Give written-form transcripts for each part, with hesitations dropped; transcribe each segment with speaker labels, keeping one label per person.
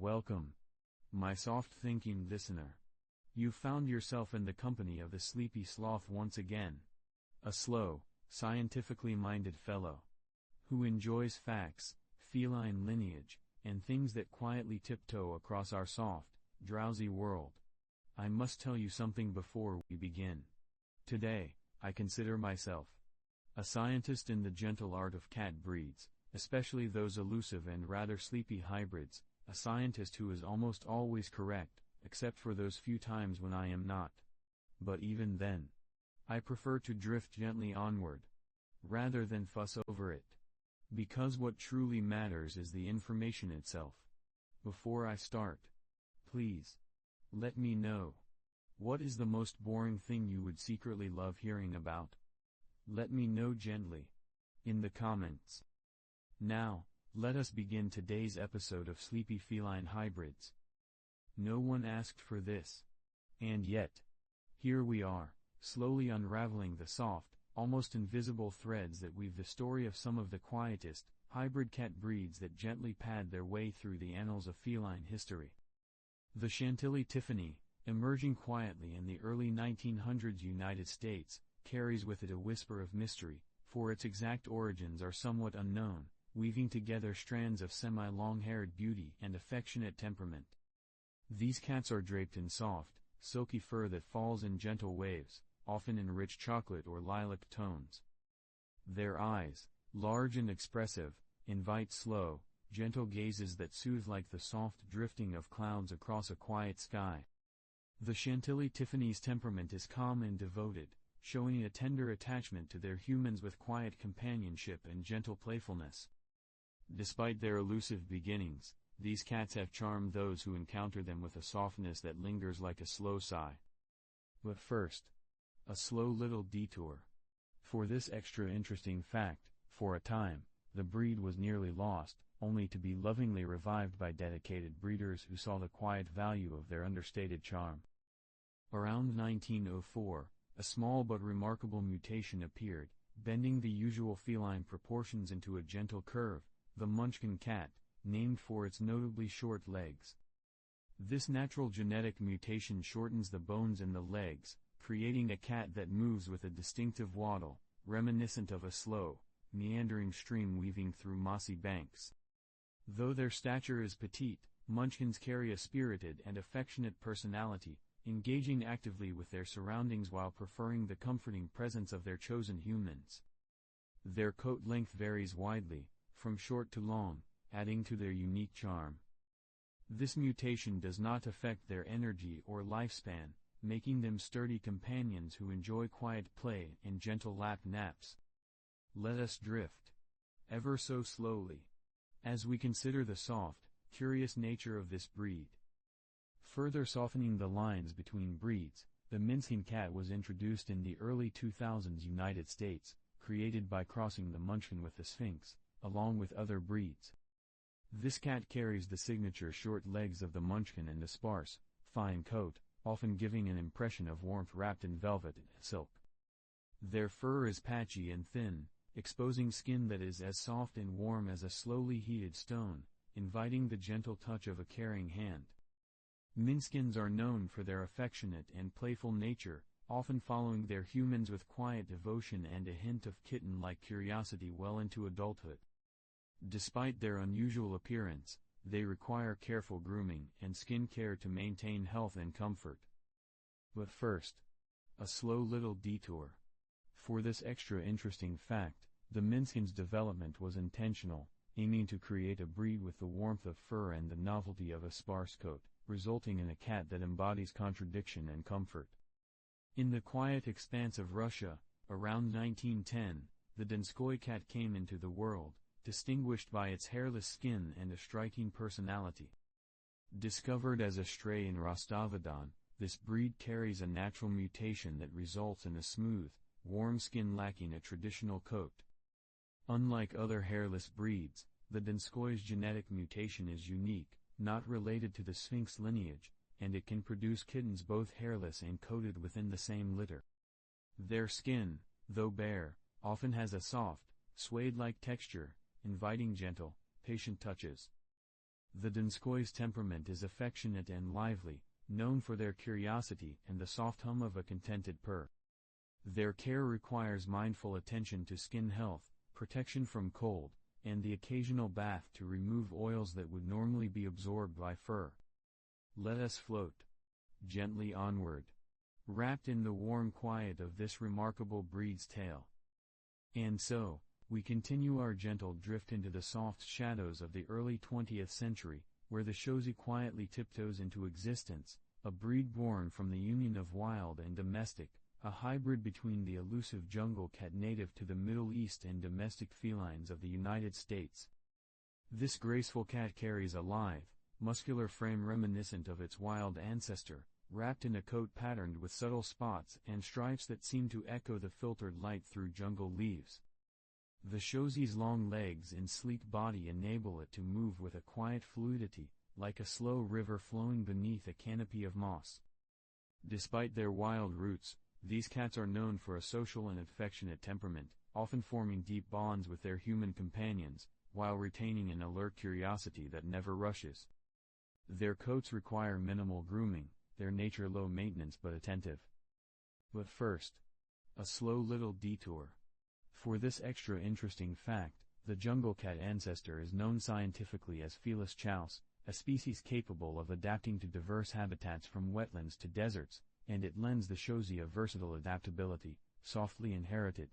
Speaker 1: Welcome, my soft-thinking listener. You've found yourself in the company of the sleepy sloth once again. A slow, scientifically minded fellow who enjoys facts, feline lineage, and things that quietly tiptoe across our soft, drowsy world. I must tell you something before we begin. Today, I consider myself a scientist in the gentle art of cat breeds, especially those elusive and rather sleepy hybrids, a scientist who is almost always correct, except for those few times when I am not. But even then, I prefer to drift gently onward, rather than fuss over it. Because what truly matters is the information itself. Before I start, please, let me know. What is the most boring thing you would secretly love hearing about? Let me know gently, in the comments. Now, let us begin today's episode of Sleepy Feline Hybrids. No one asked for this. And yet, here we are, slowly unraveling the soft, almost invisible threads that weave the story of some of the quietest, hybrid cat breeds that gently pad their way through the annals of feline history. The Chantilly-Tiffany, emerging quietly in the early 1900s United States, carries with it a whisper of mystery, for its exact origins are somewhat unknown, weaving together strands of semi-long-haired beauty and affectionate temperament. These cats are draped in soft, silky fur that falls in gentle waves, often in rich chocolate or lilac tones. Their eyes, large and expressive, invite slow, gentle gazes that soothe like the soft drifting of clouds across a quiet sky. The Chantilly-Tiffany's temperament is calm and devoted, showing a tender attachment to their humans with quiet companionship and gentle playfulness. Despite their elusive beginnings, these cats have charmed those who encounter them with a softness that lingers like a slow sigh. But first, a slow little detour. For this extra interesting fact, for a time, the breed was nearly lost, only to be lovingly revived by dedicated breeders who saw the quiet value of their understated charm. Around 1904, a small but remarkable mutation appeared, bending the usual feline proportions into a gentle curve, the Munchkin cat, named for its notably short legs. This natural genetic mutation shortens the bones in the legs, creating a cat that moves with a distinctive waddle, reminiscent of a slow, meandering stream weaving through mossy banks. Though their stature is petite, Munchkins carry a spirited and affectionate personality, engaging actively with their surroundings while preferring the comforting presence of their chosen humans. Their coat length varies widely, from short to long, adding to their unique charm. This mutation does not affect their energy or lifespan, making them sturdy companions who enjoy quiet play and gentle lap naps. Let us drift, ever so slowly, as we consider the soft, curious nature of this breed. Further softening the lines between breeds, the Munchkin cat was introduced in the early 2000s United States, created by crossing the Munchkin with the Sphinx, along with other breeds. This cat carries the signature short legs of the Munchkin and a sparse, fine coat, often giving an impression of warmth wrapped in velvet and silk. Their fur is patchy and thin, exposing skin that is as soft and warm as a slowly heated stone, inviting the gentle touch of a caring hand. Munchkins are known for their affectionate and playful nature, often following their humans with quiet devotion and a hint of kitten-like curiosity well into adulthood. Despite their unusual appearance, they require careful grooming and skin care to maintain health and comfort. But first, a slow little detour. For this extra interesting fact, the Munchkin's development was intentional, aiming to create a breed with the warmth of fur and the novelty of a sparse coat, resulting in a cat that embodies contradiction and comfort. In the quiet expanse of Russia, around 1910, the Donskoy cat came into the world, distinguished by its hairless skin and a striking personality. Discovered as a stray in Rostov-on-Don, this breed carries a natural mutation that results in a smooth, warm skin lacking a traditional coat. Unlike other hairless breeds, the Donskoy's genetic mutation is unique, not related to the Sphinx lineage, and it can produce kittens both hairless and coated within the same litter. Their skin, though bare, often has a soft, suede-like texture, inviting gentle, patient touches. The Donskoi's temperament is affectionate and lively, known for their curiosity and the soft hum of a contented purr. Their care requires mindful attention to skin health, protection from cold, and the occasional bath to remove oils that would normally be absorbed by fur. Let us float gently onward, wrapped in the warm quiet of this remarkable breed's tale. And so, we continue our gentle drift into the soft shadows of the early 20th century, where the Shozi quietly tiptoes into existence, a breed born from the union of wild and domestic, a hybrid between the elusive jungle cat native to the Middle East and domestic felines of the United States. This graceful cat carries a lithe, muscular frame reminiscent of its wild ancestor, wrapped in a coat patterned with subtle spots and stripes that seem to echo the filtered light through jungle leaves. The Shozi's long legs and sleek body enable it to move with a quiet fluidity, like a slow river flowing beneath a canopy of moss. Despite their wild roots, these cats are known for a social and affectionate temperament, often forming deep bonds with their human companions, while retaining an alert curiosity that never rushes. Their coats require minimal grooming, their nature low maintenance but attentive. But first, a slow little detour. For this extra interesting fact, the jungle cat ancestor is known scientifically as Felis chaus, a species capable of adapting to diverse habitats from wetlands to deserts, and it lends the Shozi a versatile adaptability, softly inherited.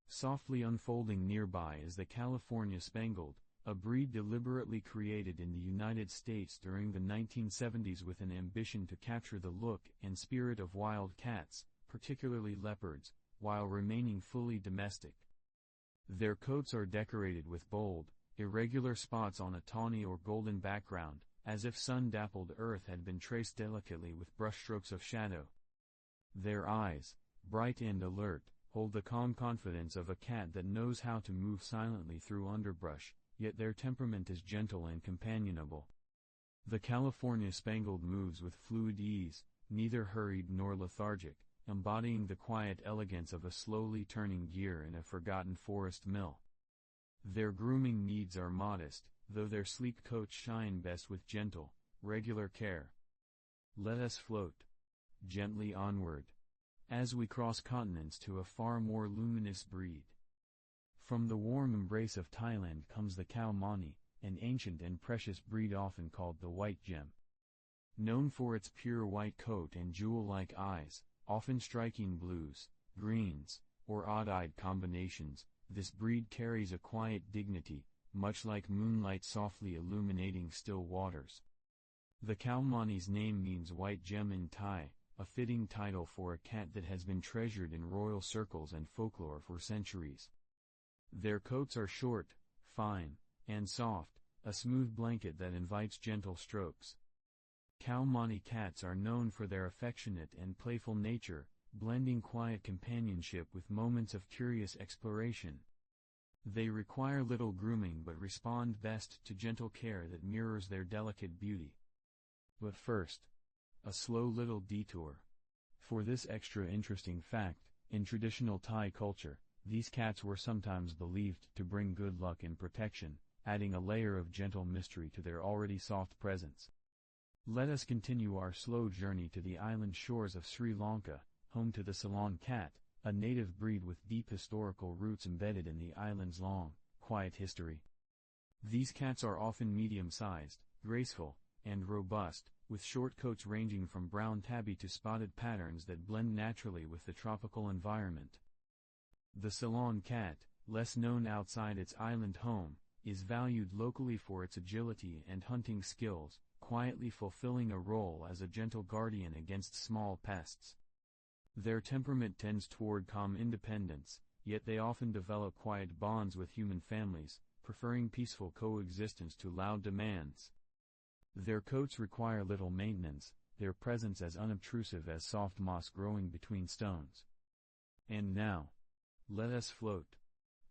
Speaker 1: Softly unfolding nearby is the California Spangled, a breed deliberately created in the United States during the 1970s with an ambition to capture the look and spirit of wild cats, particularly leopards, while remaining fully domestic. Their coats are decorated with bold, irregular spots on a tawny or golden background, as if sun-dappled earth had been traced delicately with brushstrokes of shadow. Their eyes, bright and alert, hold the calm confidence of a cat that knows how to move silently through underbrush, yet their temperament is gentle and companionable. The California Spangled moves with fluid ease, neither hurried nor lethargic, embodying the quiet elegance of a slowly turning gear in a forgotten forest mill. Their grooming needs are modest, though their sleek coats shine best with gentle, regular care. Let us float gently onward, as we cross continents to a far more luminous breed. From the warm embrace of Thailand comes the Khao Mani, an ancient and precious breed often called the white gem. Known for its pure white coat and jewel-like eyes, often striking blues, greens, or odd-eyed combinations, this breed carries a quiet dignity, much like moonlight softly illuminating still waters. The Khao Mani's name means white gem in Thai, a fitting title for a cat that has been treasured in royal circles and folklore for centuries. Their coats are short, fine, and soft, a smooth blanket that invites gentle strokes. Khao Mani cats are known for their affectionate and playful nature, blending quiet companionship with moments of curious exploration. They require little grooming but respond best to gentle care that mirrors their delicate beauty. But first, a slow little detour. For this extra interesting fact, in traditional Thai culture, these cats were sometimes believed to bring good luck and protection, adding a layer of gentle mystery to their already soft presence. Let us continue our slow journey to the island shores of Sri Lanka, home to the Ceylon cat, a native breed with deep historical roots embedded in the island's long, quiet history. These cats are often medium-sized, graceful, and robust, with short coats ranging from brown tabby to spotted patterns that blend naturally with the tropical environment. The Ceylon cat, less known outside its island home, is valued locally for its agility and hunting skills, quietly fulfilling a role as a gentle guardian against small pests. Their temperament tends toward calm independence, yet they often develop quiet bonds with human families, preferring peaceful coexistence to loud demands. Their coats require little maintenance, their presence as unobtrusive as soft moss growing between stones. And now, let us float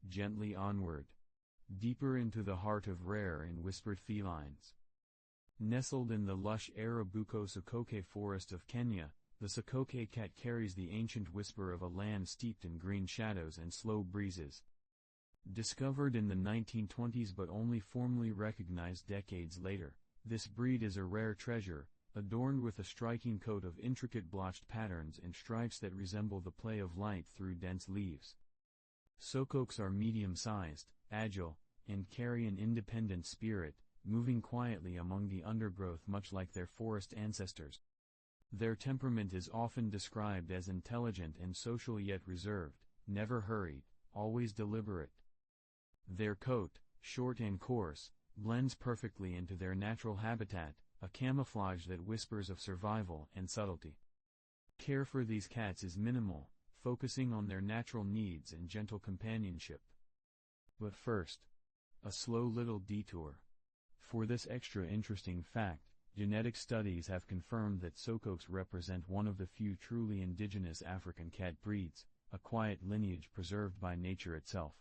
Speaker 1: gently onward, deeper into the heart of rare and whispered felines. Nestled in the lush Arabuko-Sokoke forest of Kenya, the Sokoke cat carries the ancient whisper of a land steeped in green shadows and slow breezes. Discovered in the 1920s but only formally recognized decades later, this breed is a rare treasure, adorned with a striking coat of intricate blotched patterns and stripes that resemble the play of light through dense leaves. Socokes are medium-sized, agile, and carry an independent spirit, moving quietly among the undergrowth much like their forest ancestors. Their temperament is often described as intelligent and social yet reserved, never hurried, always deliberate. Their coat, short and coarse, blends perfectly into their natural habitat, a camouflage that whispers of survival and subtlety. Care for these cats is minimal, focusing on their natural needs and gentle companionship. But first, a slow little detour. For this extra interesting fact, genetic studies have confirmed that Socokes represent one of the few truly indigenous African cat breeds, a quiet lineage preserved by nature itself.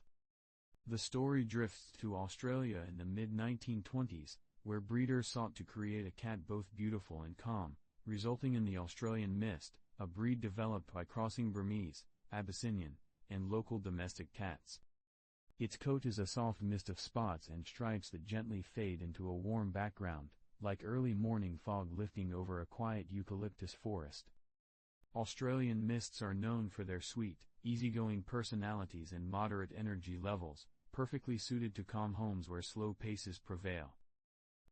Speaker 1: The story drifts to Australia in the mid-1920s, where breeders sought to create a cat both beautiful and calm, resulting in the Australian Mist, a breed developed by crossing Burmese, Abyssinian, and local domestic cats. Its coat is a soft mist of spots and stripes that gently fade into a warm background, like early morning fog lifting over a quiet eucalyptus forest. Australian Mists are known for their sweet, easygoing personalities and moderate energy levels, perfectly suited to calm homes where slow paces prevail.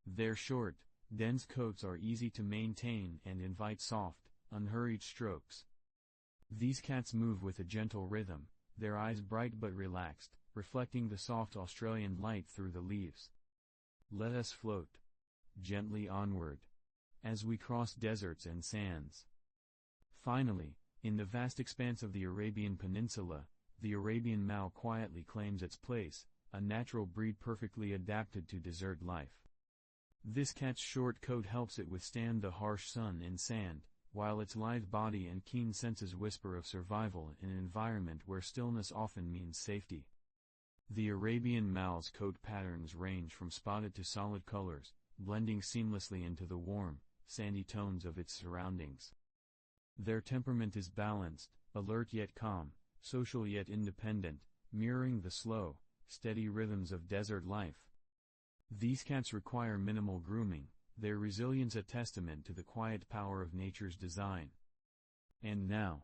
Speaker 1: Their short, dense coats are easy to maintain and invite soft, unhurried strokes. These cats move with a gentle rhythm, their eyes bright but relaxed, reflecting the soft Australian light through the leaves. Let us float gently onward, as we cross deserts and sands. Finally, in the vast expanse of the Arabian Peninsula, the Arabian Mal quietly claims its place, a natural breed perfectly adapted to desert life. This cat's short coat helps it withstand the harsh sun and sand, while its lithe body and keen senses whisper of survival in an environment where stillness often means safety. The Arabian Mal's coat patterns range from spotted to solid colors, blending seamlessly into the warm, sandy tones of its surroundings. Their temperament is balanced, alert yet calm, social yet independent, mirroring the slow, steady rhythms of desert life. These cats require minimal grooming, their resilience a testament to the quiet power of nature's design. And now,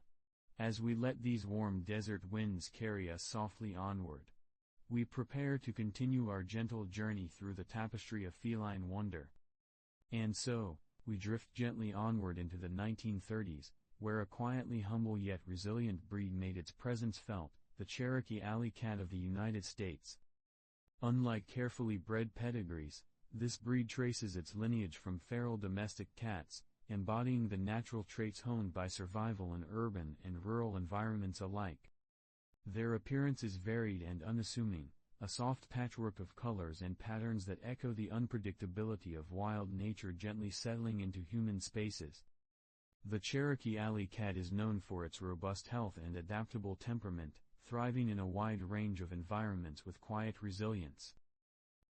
Speaker 1: as we let these warm desert winds carry us softly onward, we prepare to continue our gentle journey through the tapestry of feline wonder. And so, we drift gently onward into the 1930s, where a quietly humble yet resilient breed made its presence felt, the Cherokee Alley Cat of the United States. Unlike carefully bred pedigrees, this breed traces its lineage from feral domestic cats, embodying the natural traits honed by survival in urban and rural environments alike. Their appearance is varied and unassuming, a soft patchwork of colors and patterns that echo the unpredictability of wild nature gently settling into human spaces. The Cherokee Alley Cat is known for its robust health and adaptable temperament, thriving in a wide range of environments with quiet resilience.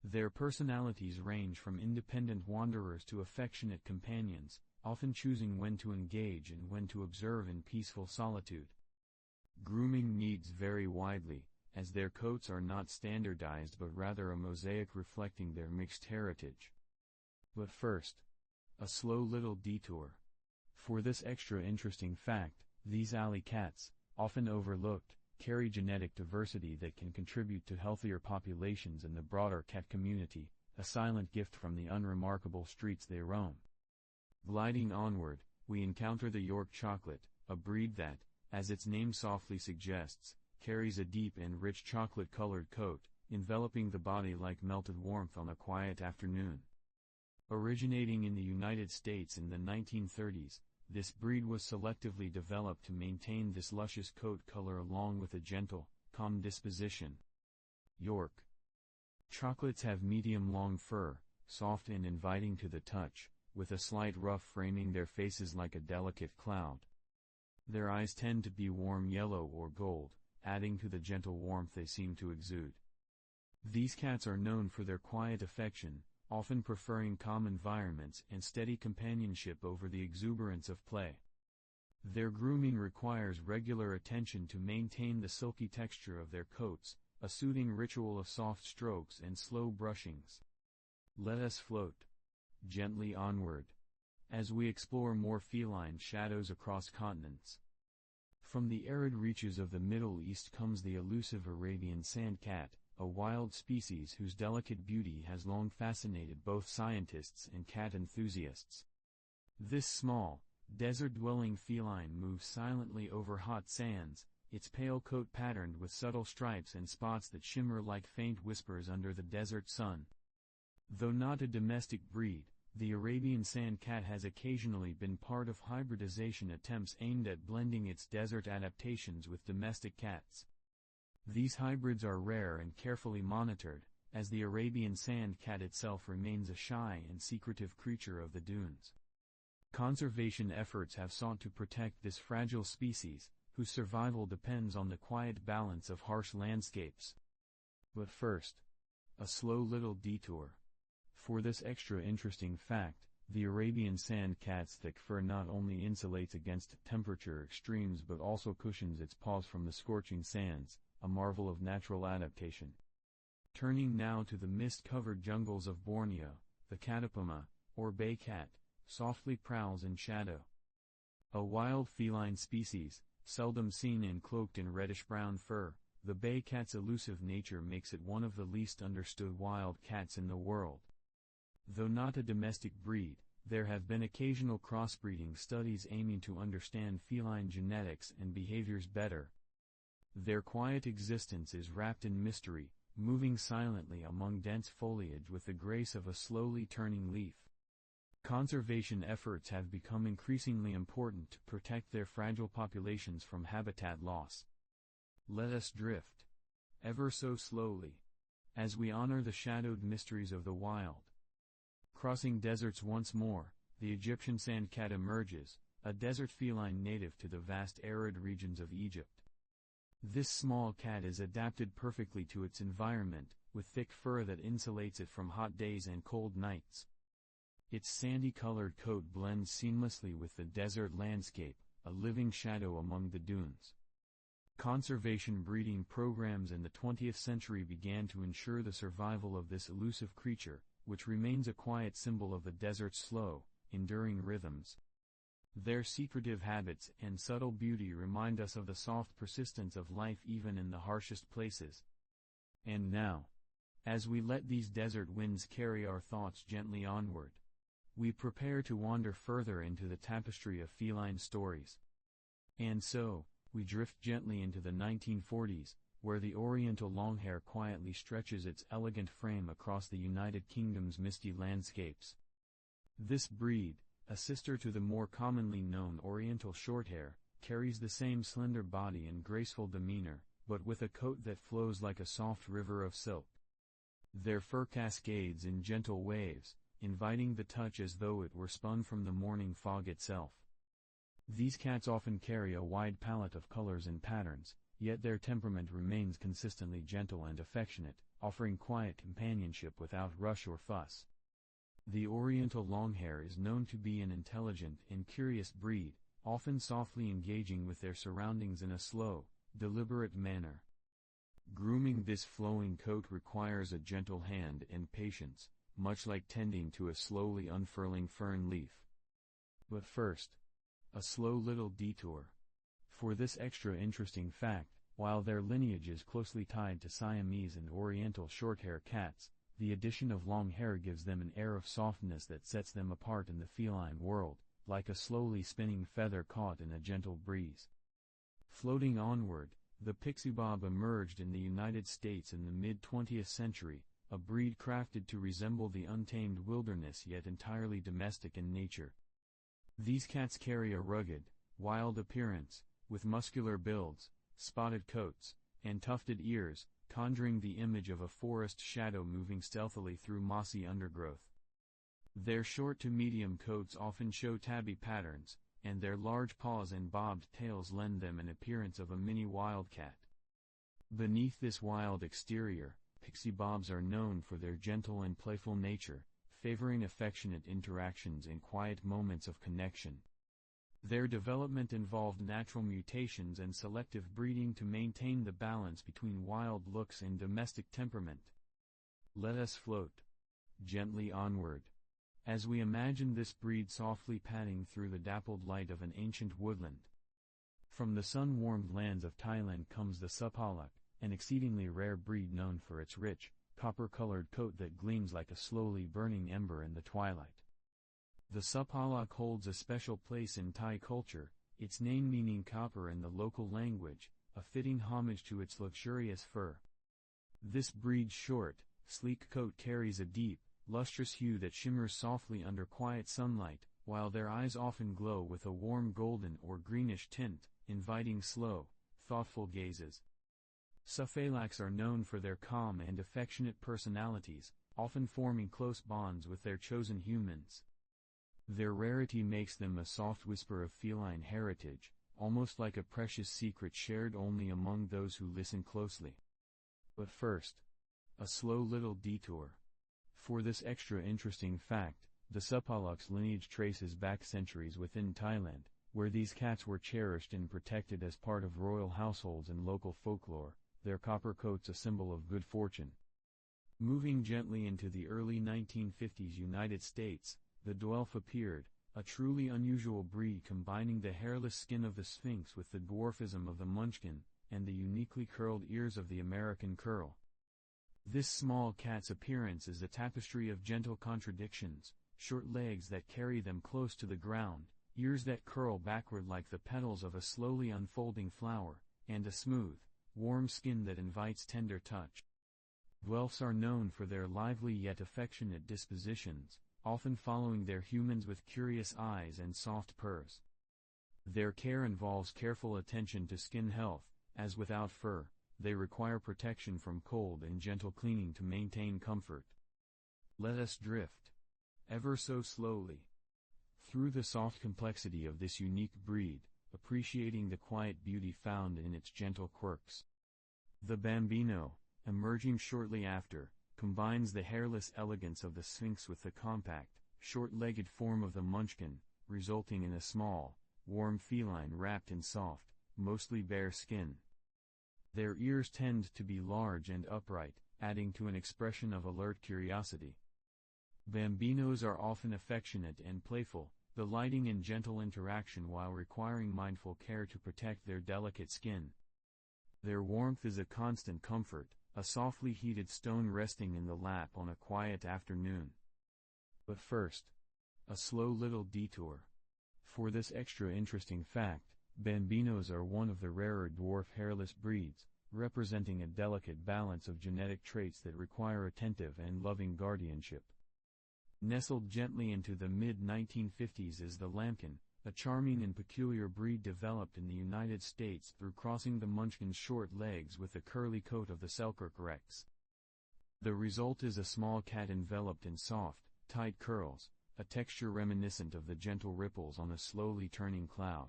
Speaker 1: Their personalities range from independent wanderers to affectionate companions, often choosing when to engage and when to observe in peaceful solitude. Grooming needs vary widely, as their coats are not standardized but rather a mosaic reflecting their mixed heritage. But first, a slow little detour. For this extra interesting fact, these alley cats, often overlooked, carry genetic diversity that can contribute to healthier populations in the broader cat community, a silent gift from the unremarkable streets they roam. Gliding onward, we encounter the York Chocolate, a breed that, as its name softly suggests, carries a deep and rich chocolate-colored coat, enveloping the body like melted warmth on a quiet afternoon. Originating in the United States in the 1930s, this breed was selectively developed to maintain this luscious coat color along with a gentle, calm disposition. York Chocolates have medium-long fur, soft and inviting to the touch, with a slight ruff framing their faces like a delicate cloud. Their eyes tend to be warm yellow or gold, adding to the gentle warmth they seem to exude. These cats are known for their quiet affection, often preferring calm environments and steady companionship over the exuberance of play. Their grooming requires regular attention to maintain the silky texture of their coats, a soothing ritual of soft strokes and slow brushings. Let us float gently onward as we explore more feline shadows across continents. From the arid reaches of the Middle East comes the elusive Arabian sand cat, a wild species whose delicate beauty has long fascinated both scientists and cat enthusiasts. This small, desert-dwelling feline moves silently over hot sands, its pale coat patterned with subtle stripes and spots that shimmer like faint whispers under the desert sun. Though not a domestic breed, the Arabian sand cat has occasionally been part of hybridization attempts aimed at blending its desert adaptations with domestic cats. These hybrids are rare and carefully monitored, as the Arabian sand cat itself remains a shy and secretive creature of the dunes. Conservation efforts have sought to protect this fragile species, whose survival depends on the quiet balance of harsh landscapes. But first, a slow little detour. For this extra interesting fact, the Arabian sand cat's thick fur not only insulates against temperature extremes but also cushions its paws from the scorching sands, a marvel of natural adaptation. Turning now to the mist-covered jungles of Borneo, the catapuma, or bay cat, softly prowls in shadow. A wild feline species, seldom seen and cloaked in reddish-brown fur, the bay cat's elusive nature makes it one of the least understood wild cats in the world. Though not a domestic breed, there have been occasional crossbreeding studies aiming to understand feline genetics and behaviors better. Their quiet existence is wrapped in mystery, moving silently among dense foliage with the grace of a slowly turning leaf. Conservation efforts have become increasingly important to protect their fragile populations from habitat loss. Let us drift, ever so slowly, as we honor the shadowed mysteries of the wild. Crossing deserts once more, the Egyptian sand cat emerges, a desert feline native to the vast arid regions of Egypt. This small cat is adapted perfectly to its environment, with thick fur that insulates it from hot days and cold nights. Its sandy-colored coat blends seamlessly with the desert landscape, a living shadow among the dunes. Conservation breeding programs in the 20th century began to ensure the survival of this elusive creature, which remains a quiet symbol of the desert's slow, enduring rhythms. Their secretive habits and subtle beauty remind us of the soft persistence of life even in the harshest places. And now, as we let these desert winds carry our thoughts gently onward, we prepare to wander further into the tapestry of feline stories. And so, we drift gently into the 1940s, where the Oriental Longhair quietly stretches its elegant frame across the United Kingdom's misty landscapes. This breed, a sister to the more commonly known Oriental Shorthair, carries the same slender body and graceful demeanor, but with a coat that flows like a soft river of silk. Their fur cascades in gentle waves, inviting the touch as though it were spun from the morning fog itself. These cats often carry a wide palette of colors and patterns, yet their temperament remains consistently gentle and affectionate, offering quiet companionship without rush or fuss. The Oriental Longhair is known to be an intelligent and curious breed, often softly engaging with their surroundings in a slow, deliberate manner. Grooming this flowing coat requires a gentle hand and patience, much like tending to a slowly unfurling fern leaf. But first, a slow little detour. For this extra interesting fact, while their lineage is closely tied to Siamese and Oriental Shorthair cats, the addition of long hair gives them an air of softness that sets them apart in the feline world, like a slowly spinning feather caught in a gentle breeze. Floating onward, the pixie bob emerged in the United States in the mid-20th century, a breed crafted to resemble the untamed wilderness yet entirely domestic in nature. These cats carry a rugged, wild appearance, with muscular builds, spotted coats, and tufted ears, conjuring the image of a forest shadow moving stealthily through mossy undergrowth. Their short to medium coats often show tabby patterns, and their large paws and bobbed tails lend them an appearance of a mini wildcat. Beneath this wild exterior, pixie bobs are known for their gentle and playful nature, favoring affectionate interactions and quiet moments of connection. Their development involved natural mutations and selective breeding to maintain the balance between wild looks and domestic temperament. Let us float gently onward, as we imagine this breed softly padding through the dappled light of an ancient woodland. From the sun-warmed lands of Thailand comes the Sapalak, an exceedingly rare breed known for its rich, copper-colored coat that gleams like a slowly burning ember in the twilight. The Sapalak holds a special place in Thai culture, its name meaning copper in the local language, a fitting homage to its luxurious fur. This breed's short, sleek coat carries a deep, lustrous hue that shimmers softly under quiet sunlight, while their eyes often glow with a warm golden or greenish tint, inviting slow, thoughtful gazes. Sapalaks are known for their calm and affectionate personalities, often forming close bonds with their chosen humans. Their rarity makes them a soft whisper of feline heritage, almost like a precious secret shared only among those who listen closely. But first, a slow little detour. For this extra interesting fact, the Sapalak's lineage traces back centuries within Thailand, where these cats were cherished and protected as part of royal households and local folklore, their copper coats a symbol of good fortune. Moving gently into the early 1950s United States, the Dwelf appeared, a truly unusual breed combining the hairless skin of the Sphinx with the dwarfism of the Munchkin, and the uniquely curled ears of the American curl. This small cat's appearance is a tapestry of gentle contradictions: short legs that carry them close to the ground, ears that curl backward like the petals of a slowly unfolding flower, and a smooth, warm skin that invites tender touch. Dwelfs are known for their lively yet affectionate dispositions, often following their humans with curious eyes and soft purrs. Their care involves careful attention to skin health, as without fur, they require protection from cold and gentle cleaning to maintain comfort. Let us drift, ever so slowly, through the soft complexity of this unique breed, appreciating the quiet beauty found in its gentle quirks. The Bambino, emerging shortly after, combines the hairless elegance of the Sphinx with the compact, short-legged form of the Munchkin, resulting in a small, warm feline wrapped in soft, mostly bare skin. Their ears tend to be large and upright, adding to an expression of alert curiosity. Bambinos are often affectionate and playful, delighting in gentle interaction while requiring mindful care to protect their delicate skin. Their warmth is a constant comfort, a softly heated stone resting in the lap on a quiet afternoon. But first, a slow little detour. For this extra interesting fact, Bambinos are one of the rarer dwarf hairless breeds, representing a delicate balance of genetic traits that require attentive and loving guardianship. Nestled gently into the mid-1950s is the Lambkin, a charming and peculiar breed developed in the United States through crossing the Munchkin's short legs with the curly coat of the Selkirk Rex. The result is a small cat enveloped in soft, tight curls, a texture reminiscent of the gentle ripples on a slowly turning cloud.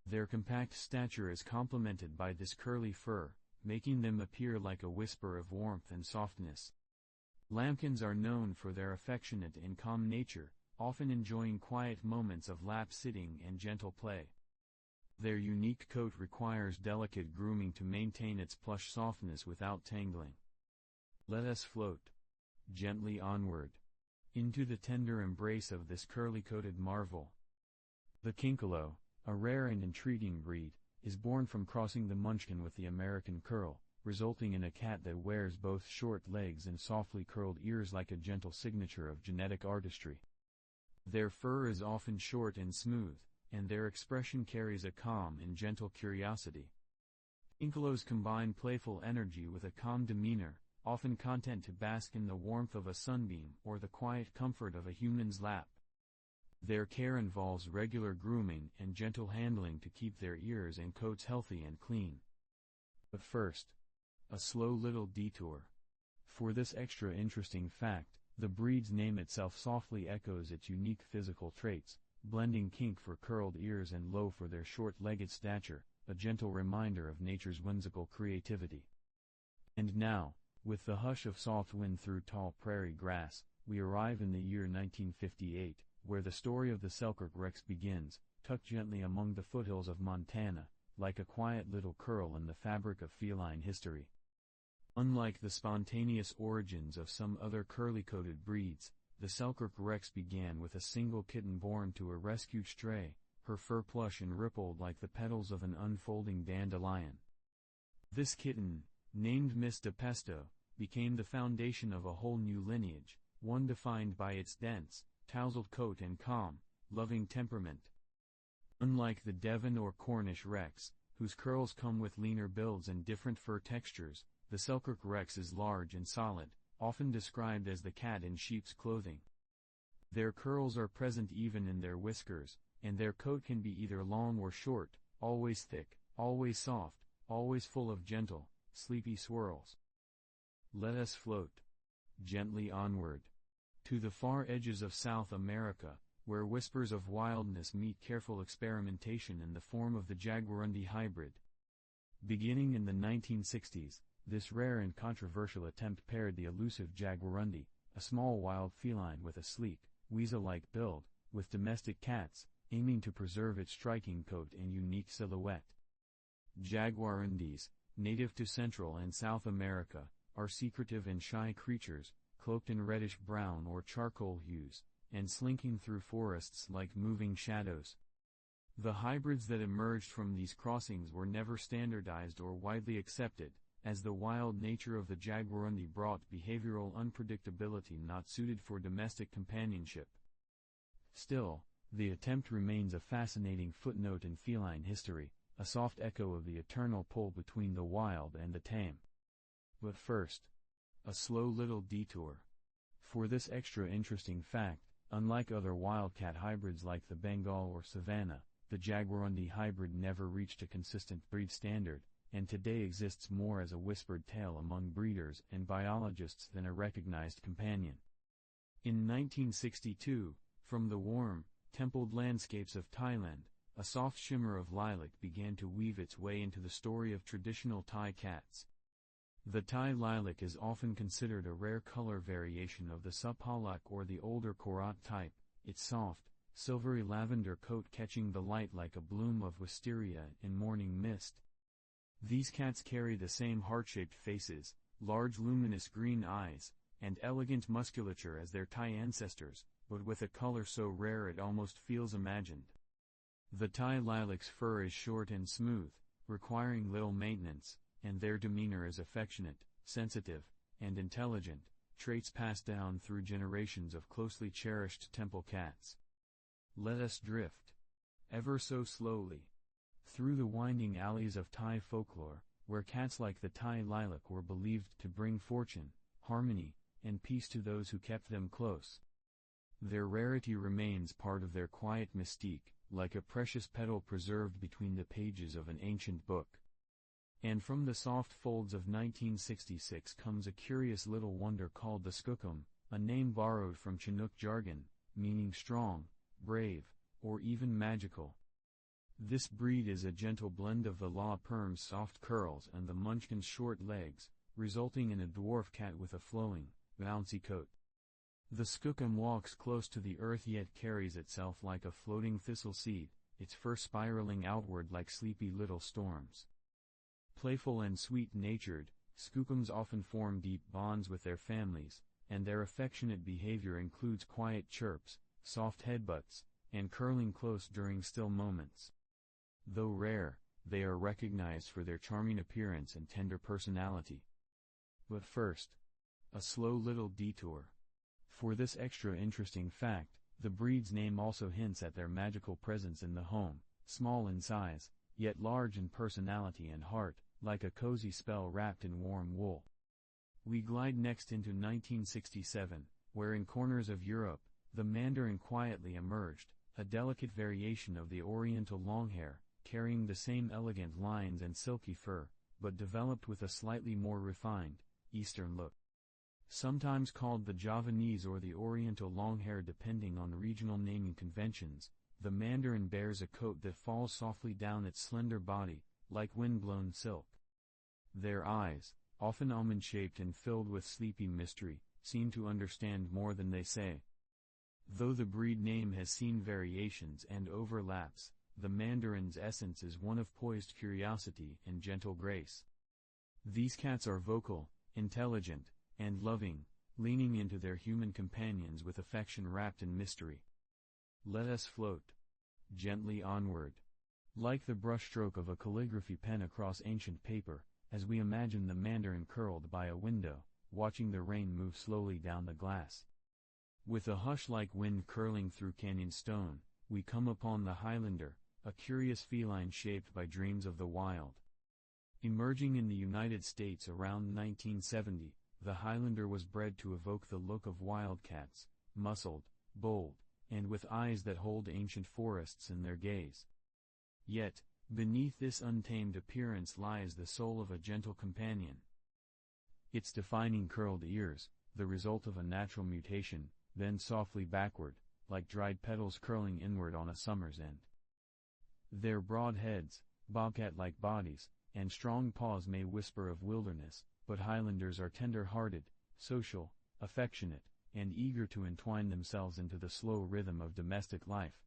Speaker 1: Their compact stature is complemented by this curly fur, making them appear like a whisper of warmth and softness. Lambkins are known for their affectionate and calm nature, often enjoying quiet moments of lap sitting and gentle play. Their unique coat requires delicate grooming to maintain its plush softness without tangling. Let us float gently onward, into the tender embrace of this curly-coated marvel. The Kinkalo, a rare and intriguing breed, is born from crossing the Munchkin with the American curl, resulting in a cat that wears both short legs and softly curled ears like a gentle signature of genetic artistry. Their fur is often short and smooth, and their expression carries a calm and gentle curiosity. Kinkalos combine playful energy with a calm demeanor, often content to bask in the warmth of a sunbeam or the quiet comfort of a human's lap. Their care involves regular grooming and gentle handling to keep their ears and coats healthy and clean. But first, a slow little detour. For this extra interesting fact, the breed's name itself softly echoes its unique physical traits, blending kink for curled ears and low for their short-legged stature, a gentle reminder of nature's whimsical creativity. And now, with the hush of soft wind through tall prairie grass, we arrive in the year 1958, where the story of the Selkirk Rex begins, tucked gently among the foothills of Montana, like a quiet little curl in the fabric of feline history. Unlike the spontaneous origins of some other curly-coated breeds, the Selkirk Rex began with a single kitten born to a rescued stray, her fur plush and rippled like the petals of an unfolding dandelion. This kitten, named Miss de Pesto, became the foundation of a whole new lineage, one defined by its dense, tousled coat and calm, loving temperament. Unlike the Devon or Cornish Rex, whose curls come with leaner builds and different fur textures, the Selkirk Rex is large and solid, often described as the cat in sheep's clothing. Their curls are present even in their whiskers, and their coat can be either long or short, always thick, always soft, always full of gentle, sleepy swirls. Let us float gently onward to the far edges of South America, where whispers of wildness meet careful experimentation in the form of the Jaguarundi hybrid. Beginning in the 1960s, this rare and controversial attempt paired the elusive Jaguarundi, a small wild feline with a sleek, weasel-like build, with domestic cats, aiming to preserve its striking coat and unique silhouette. Jaguarundis, native to Central and South America, are secretive and shy creatures, cloaked in reddish-brown or charcoal hues, and slinking through forests like moving shadows. The hybrids that emerged from these crossings were never standardized or widely accepted, as the wild nature of the Jaguarundi brought behavioral unpredictability not suited for domestic companionship. Still, the attempt remains a fascinating footnote in feline history, a soft echo of the eternal pull between the wild and the tame. But first, a slow little detour. For this extra interesting fact, unlike other wildcat hybrids like the Bengal or Savannah, the Jaguarundi hybrid never reached a consistent breed standard, and today exists more as a whispered tale among breeders and biologists than a recognized companion. In 1962, from the warm, templed landscapes of Thailand, a soft shimmer of lilac began to weave its way into the story of traditional Thai cats. The Thai lilac is often considered a rare color variation of the Supalak or the older Korat type, its soft, silvery lavender coat catching the light like a bloom of wisteria in morning mist. These cats carry the same heart-shaped faces, large luminous green eyes, and elegant musculature as their Thai ancestors, but with a color so rare it almost feels imagined. The Thai lilac's fur is short and smooth, requiring little maintenance, and their demeanor is affectionate, sensitive, and intelligent, traits passed down through generations of closely cherished temple cats. Let us drift, ever so slowly, through the winding alleys of Thai folklore, where cats like the Thai lilac were believed to bring fortune, harmony, and peace to those who kept them close. Their rarity remains part of their quiet mystique, like a precious petal preserved between the pages of an ancient book. And from the soft folds of 1966 comes a curious little wonder called the skookum, a name borrowed from Chinook jargon, meaning strong, brave, or even magical. This breed is a gentle blend of the La Perm's soft curls and the Munchkin's short legs, resulting in a dwarf cat with a flowing, bouncy coat. The skookum walks close to the earth yet carries itself like a floating thistle seed, its fur spiraling outward like sleepy little storms. Playful and sweet-natured, skookums often form deep bonds with their families, and their affectionate behavior includes quiet chirps, soft headbutts, and curling close during still moments. Though rare, they are recognized for their charming appearance and tender personality. But first, a slow little detour. For this extra interesting fact, the breed's name also hints at their magical presence in the home, small in size, yet large in personality and heart, like a cozy spell wrapped in warm wool. We glide next into 1967, where in corners of Europe, the meandering quietly emerged, a delicate variation of the Oriental Longhair, carrying the same elegant lines and silky fur, but developed with a slightly more refined, Eastern look. Sometimes called the Javanese or the Oriental Longhair depending on regional naming conventions, the mandarin bears a coat that falls softly down its slender body, like wind-blown silk. Their eyes, often almond-shaped and filled with sleepy mystery, seem to understand more than they say. Though the breed name has seen variations and overlaps, the Mandarin's essence is one of poised curiosity and gentle grace. These cats are vocal, intelligent, and loving, leaning into their human companions with affection wrapped in mystery. Let us float gently onward, like the brushstroke of a calligraphy pen across ancient paper, as we imagine the Mandarin curled by a window, watching the rain move slowly down the glass. With a hush-like wind curling through canyon stone, we come upon the Highlander, a curious feline shaped by dreams of the wild. Emerging in the United States around 1970, the Highlander was bred to evoke the look of wildcats, muscled, bold, and with eyes that hold ancient forests in their gaze. Yet, beneath this untamed appearance lies the soul of a gentle companion. Its defining curled ears, the result of a natural mutation, bend softly backward, like dried petals curling inward on a summer's end. Their broad heads, bobcat-like bodies, and strong paws may whisper of wilderness, but Highlanders are tender-hearted, social, affectionate, and eager to entwine themselves into the slow rhythm of domestic life.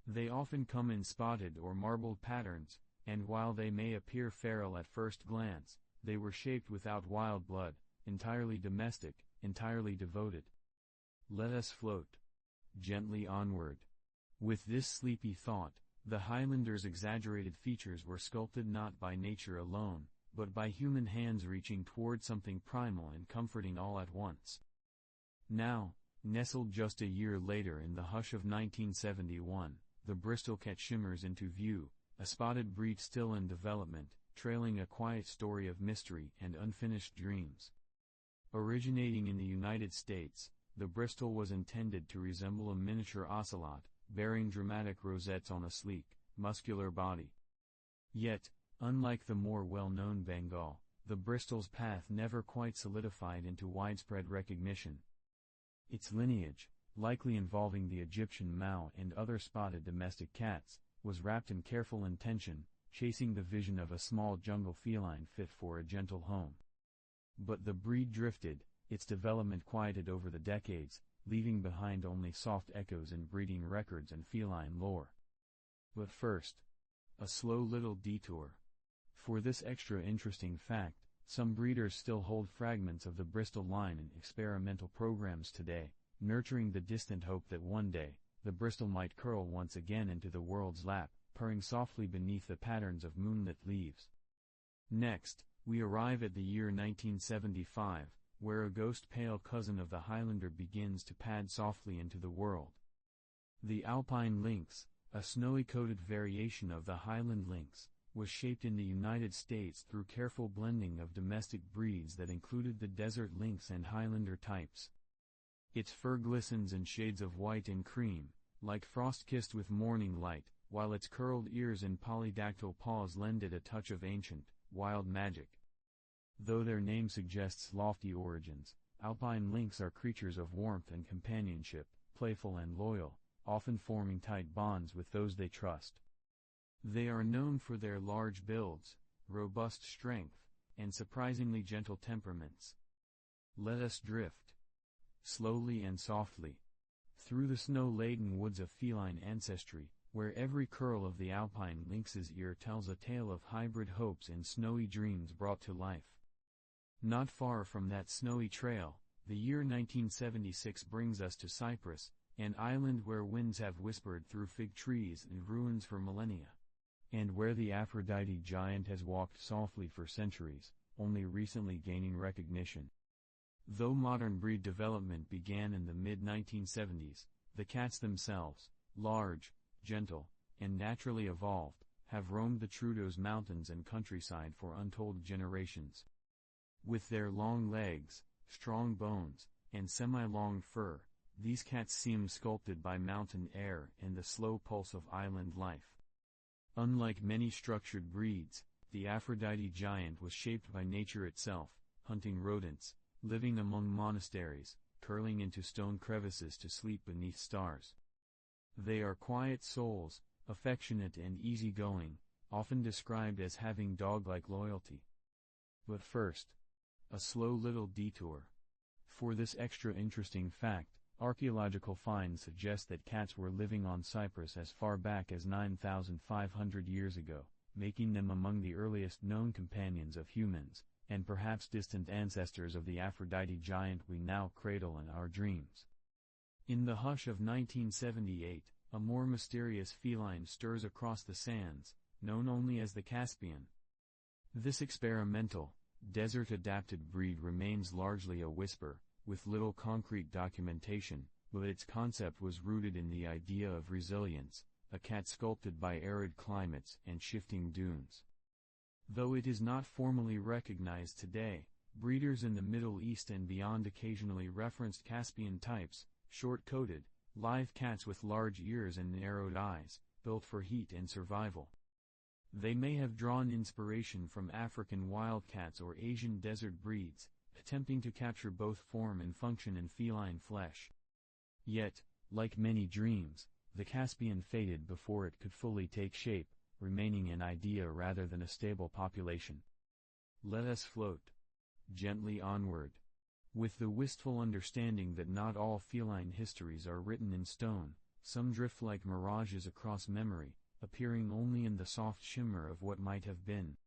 Speaker 1: They often come in spotted or marbled patterns, and while they may appear feral at first glance, they were shaped without wild blood, entirely domestic, entirely devoted. Let us float gently onward. With this sleepy thought, the Highlander's exaggerated features were sculpted not by nature alone, but by human hands reaching toward something primal and comforting all at once. Now, nestled just a year later in the hush of 1971, the Bristol cat shimmers into view, a spotted breed still in development, trailing a quiet story of mystery and unfinished dreams. Originating in the United States, the Bristol was intended to resemble a miniature ocelot, bearing dramatic rosettes on a sleek, muscular body. Yet, unlike the more well-known Bengal, the Bristol's path never quite solidified into widespread recognition. Its lineage, likely involving the Egyptian Mao and other spotted domestic cats, was wrapped in careful intention, chasing the vision of a small jungle feline fit for a gentle home. But the breed drifted, its development quieted over the decades, leaving behind only soft echoes in breeding records and feline lore. But first, a slow little detour. For this extra interesting fact, some breeders still hold fragments of the Bristol line in experimental programs today, nurturing the distant hope that one day, the Bristol might curl once again into the world's lap, purring softly beneath the patterns of moonlit leaves. Next, we arrive at the year 1975, where a ghost pale cousin of the Highlander begins to pad softly into the world. The Alpine lynx, a snowy-coated variation of the Highland lynx, was shaped in the United States through careful blending of domestic breeds that included the desert lynx and Highlander types. Its fur glistens in shades of white and cream, like frost kissed with morning light, while its curled ears and polydactyl paws lend it a touch of ancient, wild magic. Though their name suggests lofty origins, Alpine lynx are creatures of warmth and companionship, playful and loyal, often forming tight bonds with those they trust. They are known for their large builds, robust strength, and surprisingly gentle temperaments. Let us drift, slowly and softly, through the snow-laden woods of feline ancestry, where every curl of the Alpine lynx's ear tells a tale of hybrid hopes and snowy dreams brought to life. Not far from that snowy trail, the year 1976 brings us to Cyprus, an island where winds have whispered through fig trees and ruins for millennia, and where the Aphrodite giant has walked softly for centuries, only recently gaining recognition. Though modern breed development began in the mid-1970s, the cats themselves, large, gentle, and naturally evolved, have roamed the Troodos Mountains and countryside for untold generations. With their long legs, strong bones, and semi-long fur, these cats seem sculpted by mountain air and the slow pulse of island life. Unlike many structured breeds, the Aphrodite giant was shaped by nature itself, hunting rodents, living among monasteries, curling into stone crevices to sleep beneath stars. They are quiet souls, affectionate and easygoing, often described as having dog-like loyalty. But first, a slow little detour. For this extra interesting fact, Archaeological finds suggest that cats were living on Cyprus as far back as 9,500 years ago, making them among the earliest known companions of humans, and perhaps distant ancestors of the Aphrodite giant we now cradle in our dreams. In the hush of 1978, a more mysterious feline stirs across the sands, known only as the Caspian. This experimental, desert-adapted breed remains largely a whisper, with little concrete documentation, but its concept was rooted in the idea of resilience, a cat sculpted by arid climates and shifting dunes. Though it is not formally recognized today, breeders in the Middle East and beyond occasionally referenced Caspian types, short-coated, live cats with large ears and narrowed eyes, built for heat and survival. They may have drawn inspiration from African wildcats or Asian desert breeds, attempting to capture both form and function in feline flesh. Yet, like many dreams, the Caspian faded before it could fully take shape, remaining an idea rather than a stable population. Let us float gently onward, with the wistful understanding that not all feline histories are written in stone. Some drift like mirages across memory, appearing only in the soft shimmer of what might have been.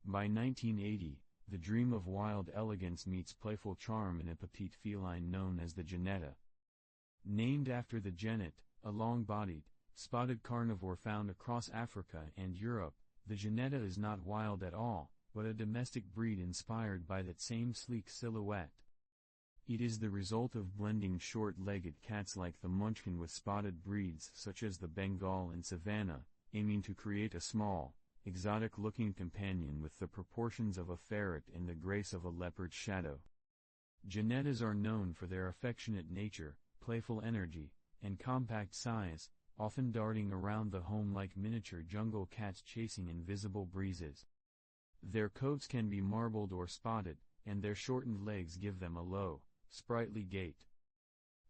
Speaker 1: By 1980, the dream of wild elegance meets playful charm in a petite feline known as the genetta. Named after the genet, a long-bodied, spotted carnivore found across Africa and Europe, the genetta is not wild at all, but a domestic breed inspired by that same sleek silhouette. It is the result of blending short-legged cats like the Munchkin with spotted breeds such as the Bengal and Savannah, aiming to create a small, exotic-looking companion with the proportions of a ferret and the grace of a leopard's shadow. Genettas are known for their affectionate nature, playful energy, and compact size, often darting around the home like miniature jungle cats chasing invisible breezes. Their coats can be marbled or spotted, and their shortened legs give them a low, sprightly gait.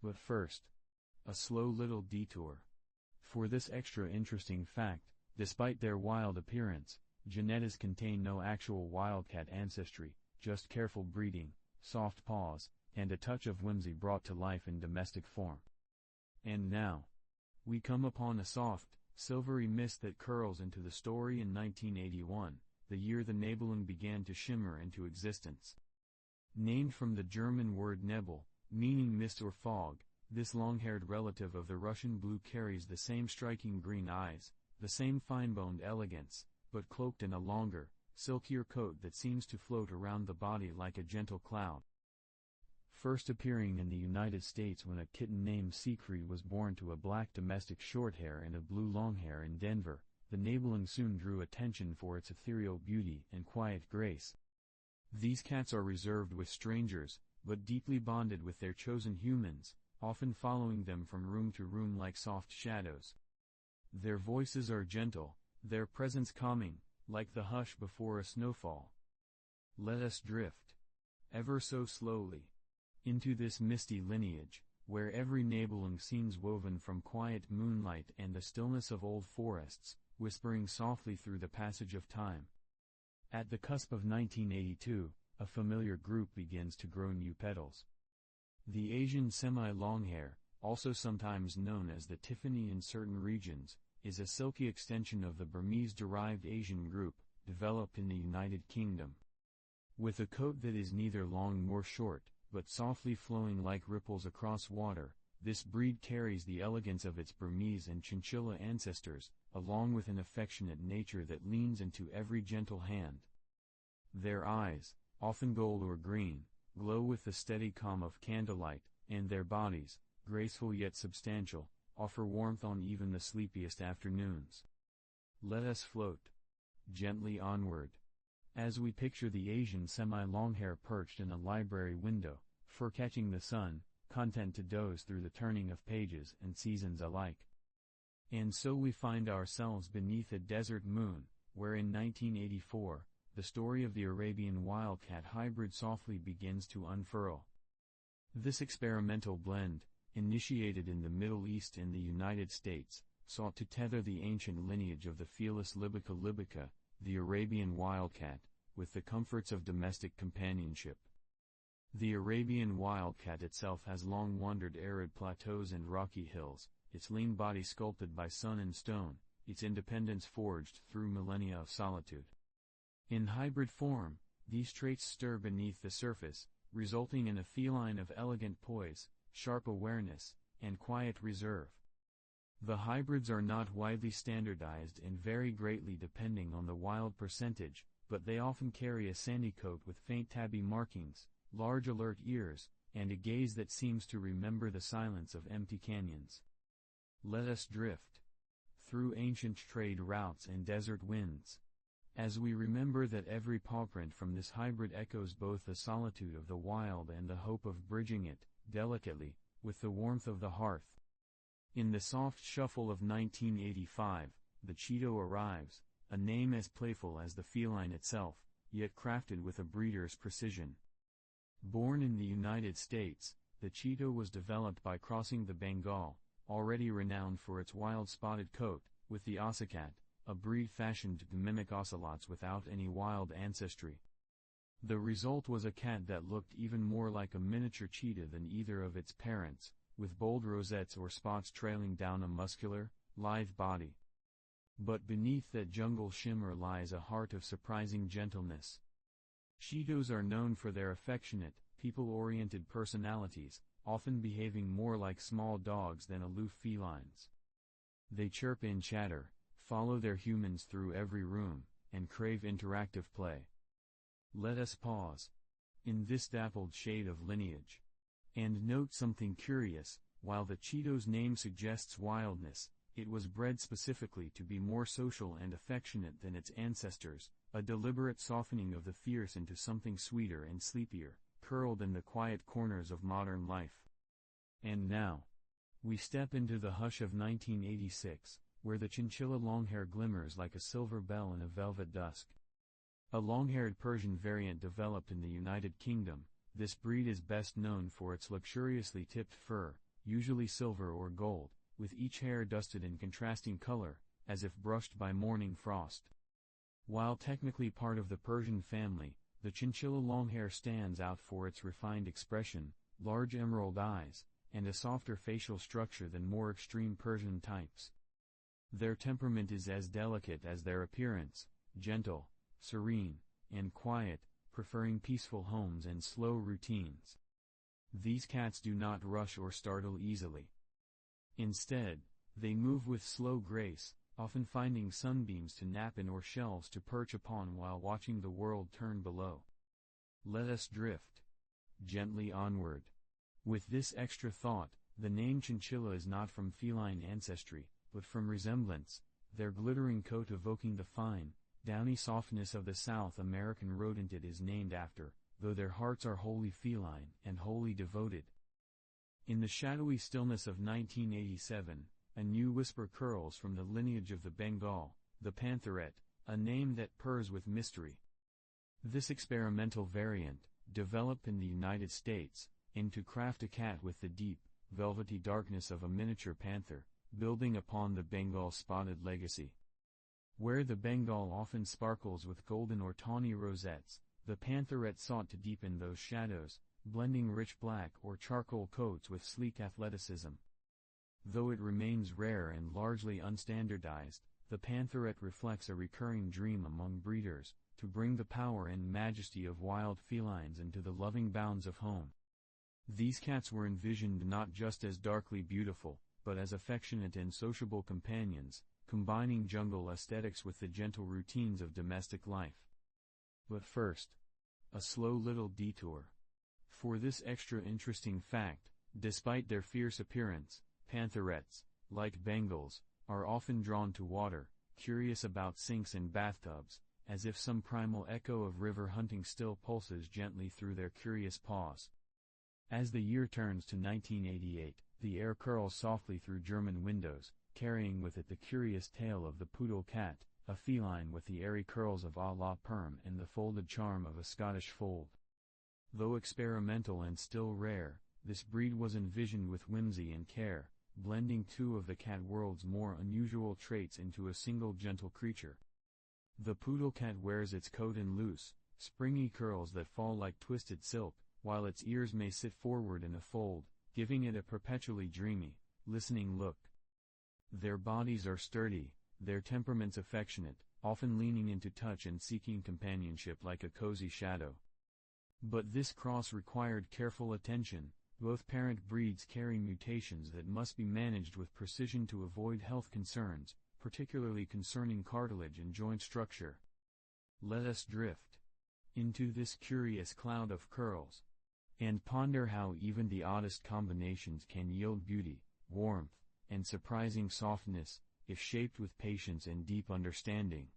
Speaker 1: But first, a slow little detour. For this extra interesting fact, despite their wild appearance, genettas contain no actual wildcat ancestry, just careful breeding, soft paws, and a touch of whimsy brought to life in domestic form. And now, we come upon a soft, silvery mist that curls into the story in 1981, the year the Nibelung began to shimmer into existence. Named from the German word Nebel, meaning mist or fog, this long-haired relative of the Russian blue carries the same striking green eyes, the same fine-boned elegance, but cloaked in a longer, silkier coat that seems to float around the body like a gentle cloud. First appearing in the United States when a kitten named Siegfried was born to a black domestic shorthair and a blue longhair in Denver, the Nibelung soon drew attention for its ethereal beauty and quiet grace. These cats are reserved with strangers, but deeply bonded with their chosen humans, often following them from room to room like soft shadows. Their voices are gentle, their presence calming, like the hush before a snowfall. Let us drift, ever so slowly, into this misty lineage, where every Nibelung seems woven from quiet moonlight and the stillness of old forests, whispering softly through the passage of time. At the cusp of 1982, a familiar group begins to grow new petals. The Asian semi-longhair, also sometimes known as the Tiffany in certain regions, is a silky extension of the Burmese-derived Asian group, developed in the United Kingdom. With a coat that is neither long nor short, but softly flowing like ripples across water, this breed carries the elegance of its Burmese and chinchilla ancestors, along with an affectionate nature that leans into every gentle hand. Their eyes, often gold or green, glow with the steady calm of candlelight, and their bodies, graceful yet substantial, offer warmth on even the sleepiest afternoons. Let us float gently onward, as we picture the Asian semi-longhair perched in a library window, fur catching the sun, content to doze through the turning of pages and seasons alike. And so we find ourselves beneath a desert moon, where in 1984, the story of the Arabian wildcat hybrid softly begins to unfurl. This experimental blend, initiated in the Middle East and the United States, sought to tether the ancient lineage of the Felis libica libica, the Arabian wildcat, with the comforts of domestic companionship. The Arabian wildcat itself has long wandered arid plateaus and rocky hills, its lean body sculpted by sun and stone, its independence forged through millennia of solitude. In hybrid form, these traits stir beneath the surface, resulting in a feline of elegant poise, sharp awareness, and quiet reserve. The hybrids are not widely standardized and vary greatly depending on the wild percentage, but they often carry a sandy coat with faint tabby markings, large alert ears, and a gaze that seems to remember the silence of empty canyons. Let us drift through ancient trade routes and desert winds, as we remember that every pawprint from this hybrid echoes both the solitude of the wild and the hope of bridging it, delicately, with the warmth of the hearth. In the soft shuffle of 1985, the Cheeto arrives, a name as playful as the feline itself, yet crafted with a breeder's precision. Born in the United States, the Cheeto was developed by crossing the Bengal, already renowned for its wild spotted coat, with the Ossicat, a breed fashioned to mimic ocelots without any wild ancestry. The result was a cat that looked even more like a miniature cheetah than either of its parents, with bold rosettes or spots trailing down a muscular, lithe body. But beneath that jungle shimmer lies a heart of surprising gentleness. Cheetos are known for their affectionate, people-oriented personalities, often behaving more like small dogs than aloof felines. They chirp and chatter, follow their humans through every room, and crave interactive play. Let us pause in this dappled shade of lineage and note something curious. While the Cheeto's name suggests wildness, it was bred specifically to be more social and affectionate than its ancestors, a deliberate softening of the fierce into something sweeter and sleepier, curled in the quiet corners of modern life. And now, we step into the hush of 1986, where the chinchilla longhair glimmers like a silver bell in a velvet dusk. A long-haired Persian variant developed in the United Kingdom, this breed is best known for its luxuriously tipped fur, usually silver or gold, with each hair dusted in contrasting color, as if brushed by morning frost. While technically part of the Persian family, the chinchilla longhair stands out for its refined expression, large emerald eyes, and a softer facial structure than more extreme Persian types. Their temperament is as delicate as their appearance, gentle, serene, and quiet, preferring peaceful homes and slow routines. These cats do not rush or startle easily. Instead, they move with slow grace, often finding sunbeams to nap in or shelves to perch upon while watching the world turn below. Let us drift gently onward. With this extra thought, the name chinchilla is not from feline ancestry, but from resemblance, their glittering coat evoking the fine, downy softness of the South American rodent it is named after, though their hearts are wholly feline and wholly devoted. In the shadowy stillness of 1987, a new whisper curls from the lineage of the Bengal, the pantherette, a name that purrs with mystery. This experimental variant, developed in the United States, aimed to craft a cat with the deep, velvety darkness of a miniature panther, building upon the Bengal spotted legacy. Where the Bengal often sparkles with golden or tawny rosettes, the pantherette sought to deepen those shadows, blending rich black or charcoal coats with sleek athleticism. Though it remains rare and largely unstandardized, the pantherette reflects a recurring dream among breeders, to bring the power and majesty of wild felines into the loving bounds of home. These cats were envisioned not just as darkly beautiful, but as affectionate and sociable companions, combining jungle aesthetics with the gentle routines of domestic life. But first, a slow little detour. For this extra interesting fact, despite their fierce appearance, pantherettes, like Bengals, are often drawn to water, curious about sinks and bathtubs, as if some primal echo of river hunting still pulses gently through their curious paws. As the year turns to 1988, the air curls softly through German windows, carrying with it the curious tale of the poodle cat, a feline with the airy curls of a la Perm and the folded charm of a Scottish fold. Though experimental and still rare, this breed was envisioned with whimsy and care, blending two of the cat world's more unusual traits into a single gentle creature. The poodle cat wears its coat in loose, springy curls that fall like twisted silk, while its ears may sit forward in a fold, giving it a perpetually dreamy, listening look. Their bodies are sturdy, their temperaments affectionate, often leaning into touch and seeking companionship like a cozy shadow. But this cross required careful attention. Both parent breeds carry mutations that must be managed with precision to avoid health concerns, particularly concerning cartilage and joint structure. Let us drift into this curious cloud of curls, and ponder how even the oddest combinations can yield beauty, warmth, and surprising softness, if shaped with patience and deep understanding.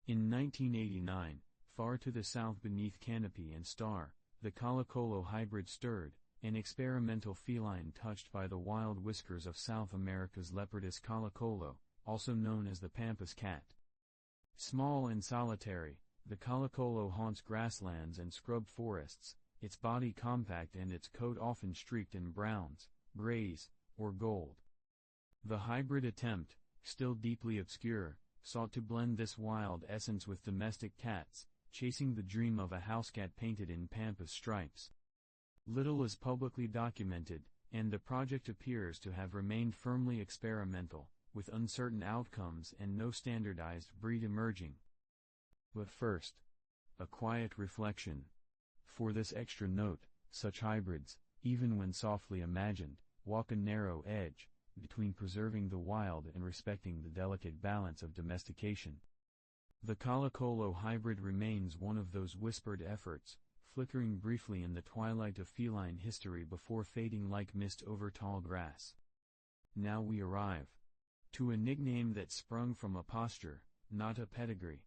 Speaker 1: In 1989, far to the south beneath canopy and star, the Colo-Colo hybrid stirred, an experimental feline touched by the wild whiskers of South America's Leopardus Colo-Colo, also known as the pampas cat. Small and solitary, the Colo-Colo haunts grasslands and scrub forests, its body compact and its coat often streaked in browns, grays, or gold. The hybrid attempt, still deeply obscure, sought to blend this wild essence with domestic cats, chasing the dream of a house cat painted in pampas stripes. Little is publicly documented, and the project appears to have remained firmly experimental, with uncertain outcomes and no standardized breed emerging. But first, a quiet reflection. For this extra note, such hybrids, even when softly imagined, walk a narrow edge, between preserving the wild and respecting the delicate balance of domestication. The Colo-Colo hybrid remains one of those whispered efforts, flickering briefly in the twilight of feline history before fading like mist over tall grass. Now we arrive to a nickname that sprung from a posture, not a pedigree.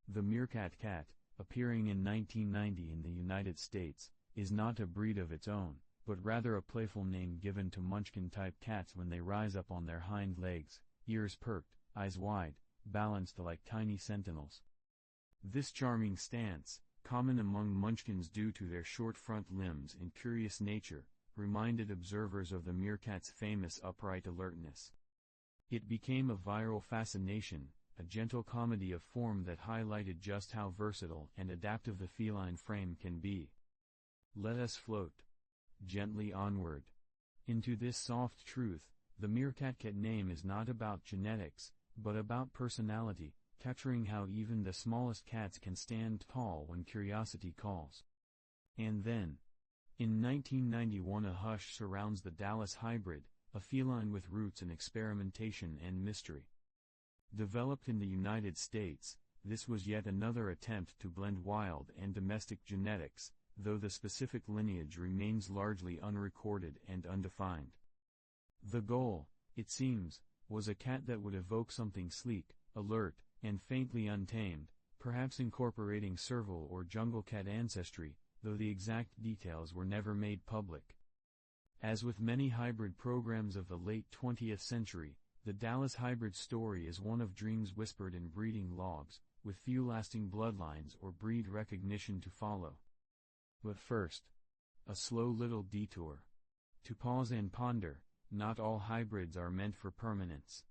Speaker 1: The meerkat cat, appearing in 1990 in the United States, is not a breed of its own, but rather a playful name given to Munchkin-type cats when they rise up on their hind legs, ears perked, eyes wide, balanced like tiny sentinels. This charming stance, common among Munchkins due to their short front limbs and curious nature, reminded observers of the meerkat's famous upright alertness. It became a viral fascination, a gentle comedy of form that highlighted just how versatile and adaptive the feline frame can be. Let us float gently onward into this soft truth. The meerkat cat name is not about genetics, but about personality, capturing how even the smallest cats can stand tall when curiosity calls. And then, in 1991, a hush surrounds the Dallas hybrid, a feline with roots in experimentation and mystery. Developed in the United States, this was yet another attempt to blend wild and domestic genetics, though the specific lineage remains largely unrecorded and undefined. The goal, it seems, was a cat that would evoke something sleek, alert, and faintly untamed, perhaps incorporating serval or jungle cat ancestry, though the exact details were never made public. As with many hybrid programs of the late 20th century, the Dallas hybrid story is one of dreams whispered in breeding logs, with few lasting bloodlines or breed recognition to follow. But first, a slow little detour. To pause and ponder, not all hybrids are meant for permanence.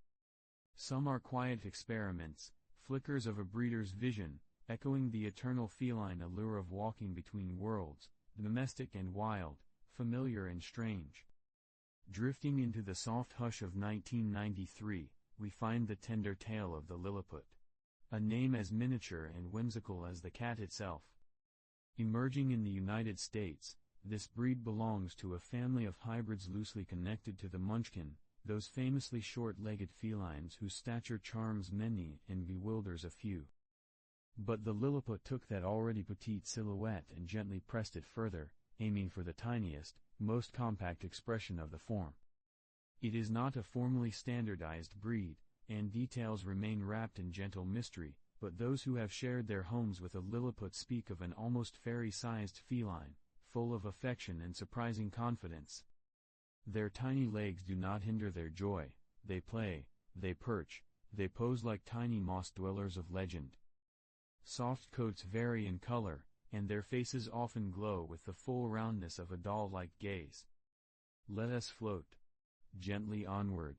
Speaker 1: Some are quiet experiments, flickers of a breeder's vision, echoing the eternal feline allure of walking between worlds, domestic and wild, familiar and strange. Drifting into the soft hush of 1993, we find the tender tale of the Lilliput, a name as miniature and whimsical as the cat itself. Emerging in the United States, this breed belongs to a family of hybrids loosely connected to the Munchkin, those famously short-legged felines whose stature charms many and bewilders a few. But the Lilliput took that already petite silhouette and gently pressed it further, aiming for the tiniest, most compact expression of the form. It is not a formally standardized breed, and details remain wrapped in gentle mystery, but those who have shared their homes with a Lilliput speak of an almost fairy-sized feline, full of affection and surprising confidence. Their tiny legs do not hinder their joy, they play, they perch, they pose like tiny moss dwellers of legend. Soft coats vary in color, and their faces often glow with the full roundness of a doll-like gaze. Let us float gently onward.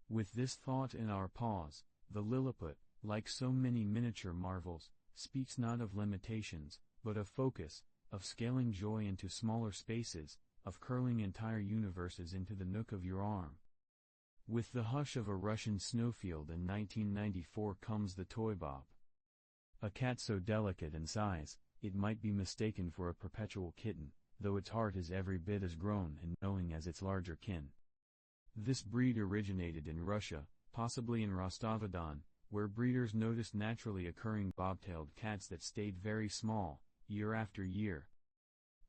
Speaker 1: With this thought in our pause, the Lilliput, like so many miniature marvels, speaks not of limitations, but of focus, of scaling joy into smaller spaces, of curling entire universes into the nook of your arm. With the hush of a Russian snowfield in 1994 comes the toy bob. A cat so delicate in size, it might be mistaken for a perpetual kitten, though its heart is every bit as grown and knowing as its larger kin. This breed originated in Russia, possibly in Rostov-on-Don, where breeders noticed naturally occurring bobtailed cats that stayed very small, year after year.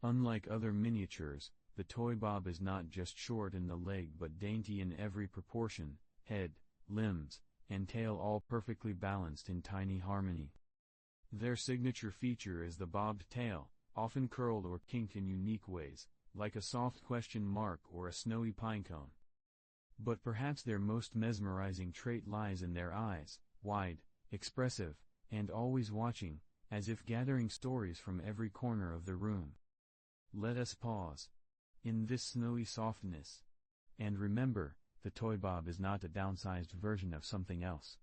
Speaker 1: Unlike other miniatures, the toy bob is not just short in the leg but dainty in every proportion, head, limbs, and tail all perfectly balanced in tiny harmony. Their signature feature is the bobbed tail, often curled or kinked in unique ways, like a soft question mark or a snowy pinecone. But perhaps their most mesmerizing trait lies in their eyes, wide, expressive, and always watching, as if gathering stories from every corner of the room. Let us pause in this snowy softness. And remember, the toy bob is not a downsized version of something else.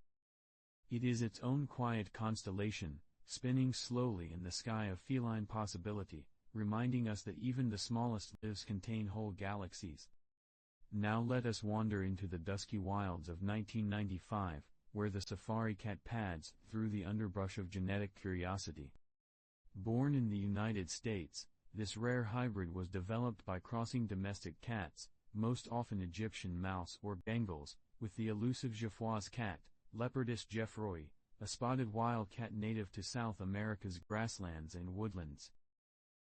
Speaker 1: It is its own quiet constellation, spinning slowly in the sky of feline possibility, reminding us that even the smallest lives contain whole galaxies. Now let us wander into the dusky wilds of 1995, where the safari cat pads through the underbrush of genetic curiosity. Born in the United States, this rare hybrid was developed by crossing domestic cats, most often Egyptian mouse or Bengals, with the elusive Geoffroy's cat, Leopardus geoffroyi, a spotted wildcat native to South America's grasslands and woodlands.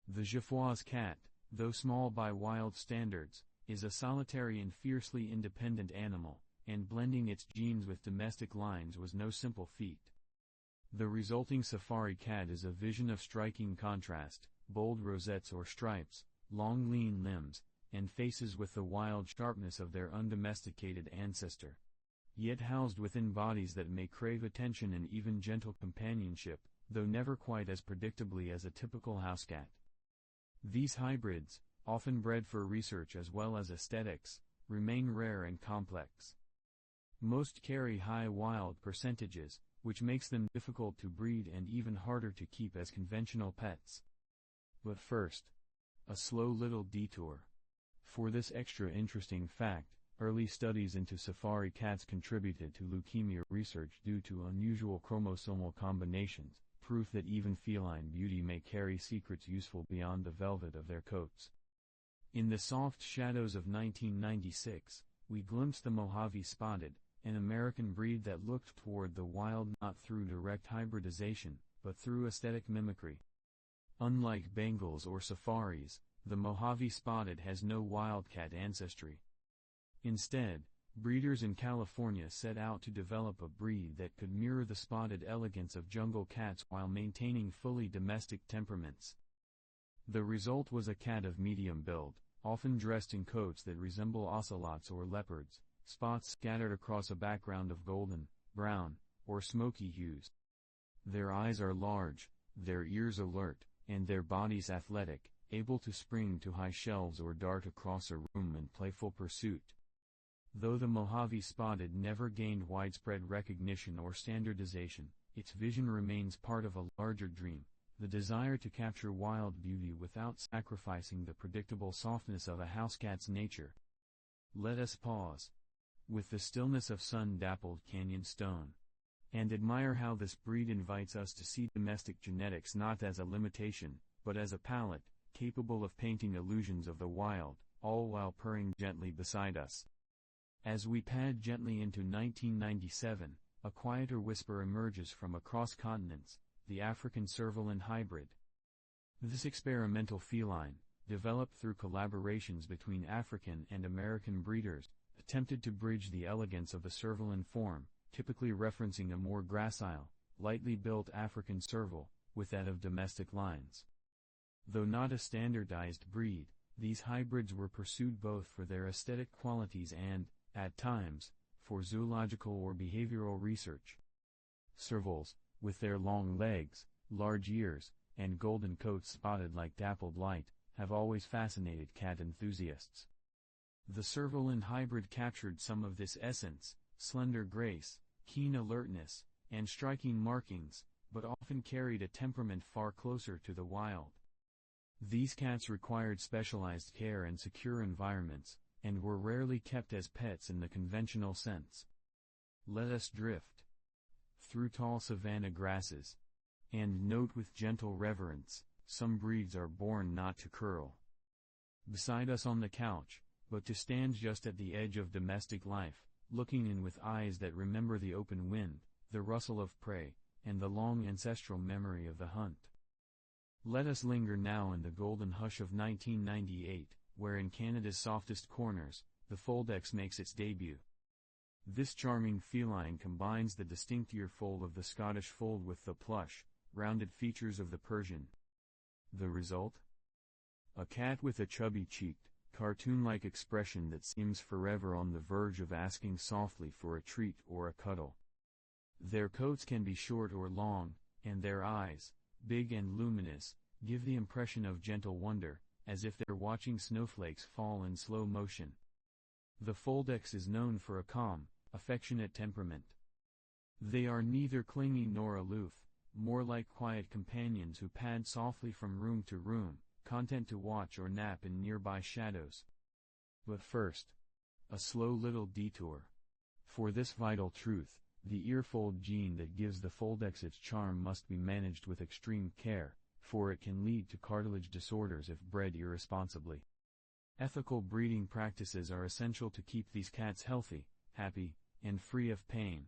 Speaker 1: The Geoffroy's cat, though small by wild standards, is a solitary and fiercely independent animal, and blending its genes with domestic lines was no simple feat. The resulting safari cat is a vision of striking contrast, bold rosettes or stripes, long lean limbs, and faces with the wild sharpness of their undomesticated ancestor. Yet housed within bodies that may crave attention and even gentle companionship, though never quite as predictably as a typical house cat. These hybrids, often bred for research as well as aesthetics, remain rare and complex. Most carry high wild percentages, which makes them difficult to breed and even harder to keep as conventional pets. But first, a slow little detour. For this extra interesting fact, early studies into safari cats contributed to leukemia research due to unusual chromosomal combinations, proof that even feline beauty may carry secrets useful beyond the velvet of their coats. In the soft shadows of 1996, we glimpsed the Mojave Spotted, an American breed that looked toward the wild not through direct hybridization, but through aesthetic mimicry. Unlike Bengals or safaris, the Mojave Spotted has no wildcat ancestry. Instead, breeders in California set out to develop a breed that could mirror the spotted elegance of jungle cats while maintaining fully domestic temperaments. The result was a cat of medium build, often dressed in coats that resemble ocelots or leopards, spots scattered across a background of golden, brown, or smoky hues. Their eyes are large, their ears alert, and their bodies athletic, able to spring to high shelves or dart across a room in playful pursuit. Though the Mojave Spotted never gained widespread recognition or standardization, its vision remains part of a larger dream, the desire to capture wild beauty without sacrificing the predictable softness of a house cat's nature. Let us pause, with the stillness of sun-dappled canyon stone, and admire how this breed invites us to see domestic genetics not as a limitation, but as a palette, capable of painting illusions of the wild, all while purring gently beside us. As we pad gently into 1997, a quieter whisper emerges from across continents, the African Servalan hybrid. This experimental feline, developed through collaborations between African and American breeders, attempted to bridge the elegance of the Servalan form, typically referencing a more gracile, lightly built African serval, with that of domestic lines. Though not a standardized breed, these hybrids were pursued both for their aesthetic qualities and, at times, for zoological or behavioral research. Servals, with their long legs, large ears, and golden coats spotted like dappled light, have always fascinated cat enthusiasts. The Servalan hybrid captured some of this essence, slender grace, keen alertness, and striking markings, but often carried a temperament far closer to the wild. These cats required specialized care and secure environments, and were rarely kept as pets in the conventional sense. Let us drift through tall savanna grasses, and note with gentle reverence, some breeds are born not to curl beside us on the couch, but to stand just at the edge of domestic life, looking in with eyes that remember the open wind, the rustle of prey, and the long ancestral memory of the hunt. Let us linger now in the golden hush of 1998, where in Canada's softest corners, the Foldex makes its debut. This charming feline combines the distinct ear fold of the Scottish fold with the plush, rounded features of the Persian. The result? A cat with a chubby-cheeked, cartoon-like expression that seems forever on the verge of asking softly for a treat or a cuddle. Their coats can be short or long, and their eyes, big and luminous, give the impression of gentle wonder, as if they're watching snowflakes fall in slow motion. The Foldex is known for a calm, affectionate temperament. They are neither clingy nor aloof, more like quiet companions who pad softly from room to room, content to watch or nap in nearby shadows. But first, a slow little detour. For this vital truth, the earfold gene that gives the Foldex its charm must be managed with extreme care, for it can lead to cartilage disorders if bred irresponsibly. Ethical breeding practices are essential to keep these cats healthy, happy, and free of pain.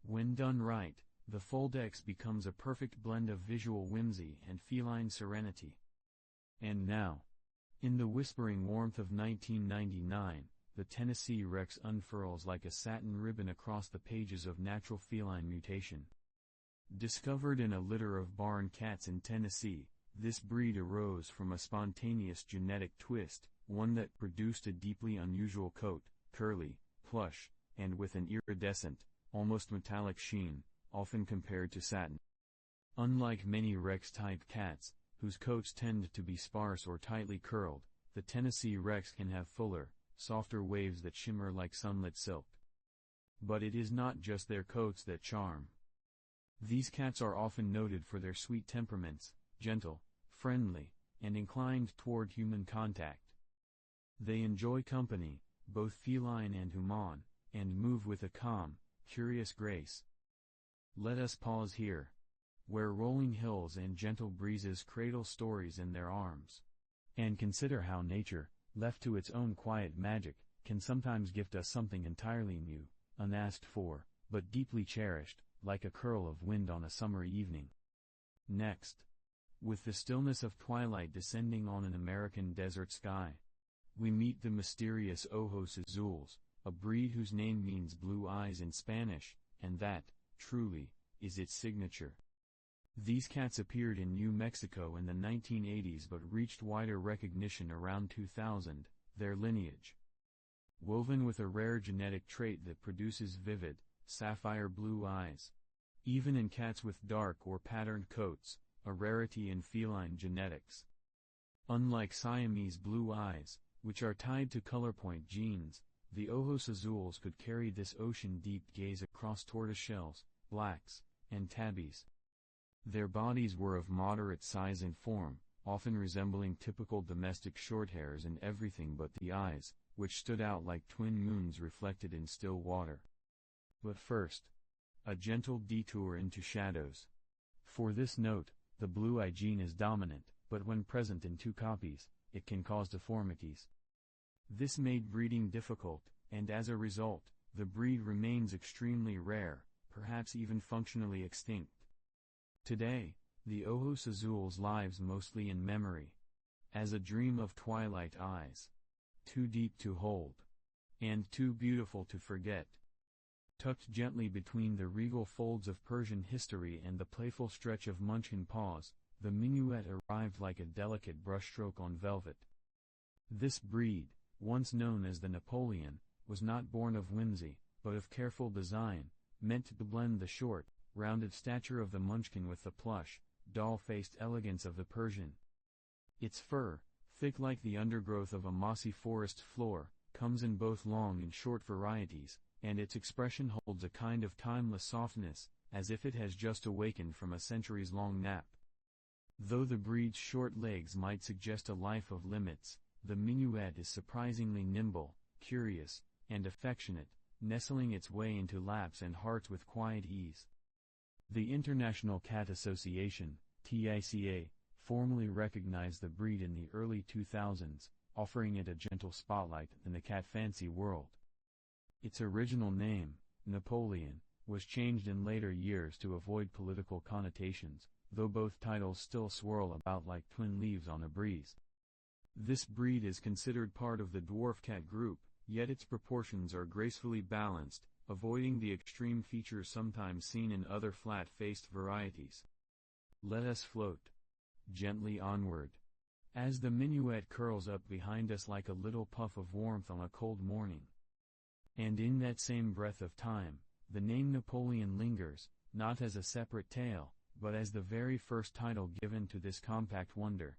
Speaker 1: When done right, the Foldex becomes a perfect blend of visual whimsy and feline serenity. And now, in the whispering warmth of 1999, the Tennessee Rex unfurls like a satin ribbon across the pages of Natural Feline Mutation. Discovered in a litter of barn cats in Tennessee, this breed arose from a spontaneous genetic twist, one that produced a deeply unusual coat, curly, plush, and with an iridescent, almost metallic sheen, often compared to satin. Unlike many Rex-type cats, whose coats tend to be sparse or tightly curled, the Tennessee Rex can have fuller, softer waves that shimmer like sunlit silk. But it is not just their coats that charm. These cats are often noted for their sweet temperaments, gentle, friendly, and inclined toward human contact. They enjoy company, both feline and human, and move with a calm, curious grace. Let us pause here, where rolling hills and gentle breezes cradle stories in their arms, and consider how nature, left to its own quiet magic, can sometimes gift us something entirely new, unasked for, but deeply cherished, like a curl of wind on a summer evening. Next, with the stillness of twilight descending on an American desert sky, we meet the mysterious Ojos Azules, a breed whose name means blue eyes in Spanish, and that, truly, is its signature. These cats appeared in New Mexico in the 1980s but reached wider recognition around 2000, their lineage. Woven with a rare genetic trait that produces vivid, sapphire blue eyes. Even in cats with dark or patterned coats, a rarity in feline genetics. Unlike Siamese blue eyes, which are tied to colorpoint genes, the Ojos Azules could carry this ocean-deep gaze across tortoiseshells, blacks, and tabbies. Their bodies were of moderate size and form, often resembling typical domestic shorthairs in everything but the eyes, which stood out like twin moons reflected in still water. But first, a gentle detour into shadows. For this note, the blue-eye gene is dominant, but when present in two copies, it can cause deformities. This made breeding difficult, and as a result, the breed remains extremely rare, perhaps even functionally extinct. Today, the Ojos Azules lives mostly in memory, as a dream of twilight eyes, too deep to hold, and too beautiful to forget. Tucked gently between the regal folds of Persian history and the playful stretch of Munchkin paws, the minuet arrived like a delicate brushstroke on velvet. This breed, once known as the Napoleon, was not born of whimsy, but of careful design, meant to blend the short, rounded stature of the Munchkin with the plush, doll-faced elegance of the Persian. Its fur, thick like the undergrowth of a mossy forest floor, comes in both long and short varieties, and its expression holds a kind of timeless softness, as if it has just awakened from a centuries-long nap. Though the breed's short legs might suggest a life of limits, the minuet is surprisingly nimble, curious, and affectionate, nestling its way into laps and hearts with quiet ease. The International Cat Association, TICA, formally recognized the breed in the early 2000s, offering it a gentle spotlight in the cat fancy world. Its original name, Napoleon, was changed in later years to avoid political connotations, though both titles still swirl about like twin leaves on a breeze. This breed is considered part of the dwarf cat group, yet its proportions are gracefully balanced, avoiding the extreme features sometimes seen in other flat-faced varieties. Let us float gently onward, as the minuet curls up behind us like a little puff of warmth on a cold morning. And in that same breath of time, the name Napoleon lingers, not as a separate tale, but as the very first title given to this compact wonder.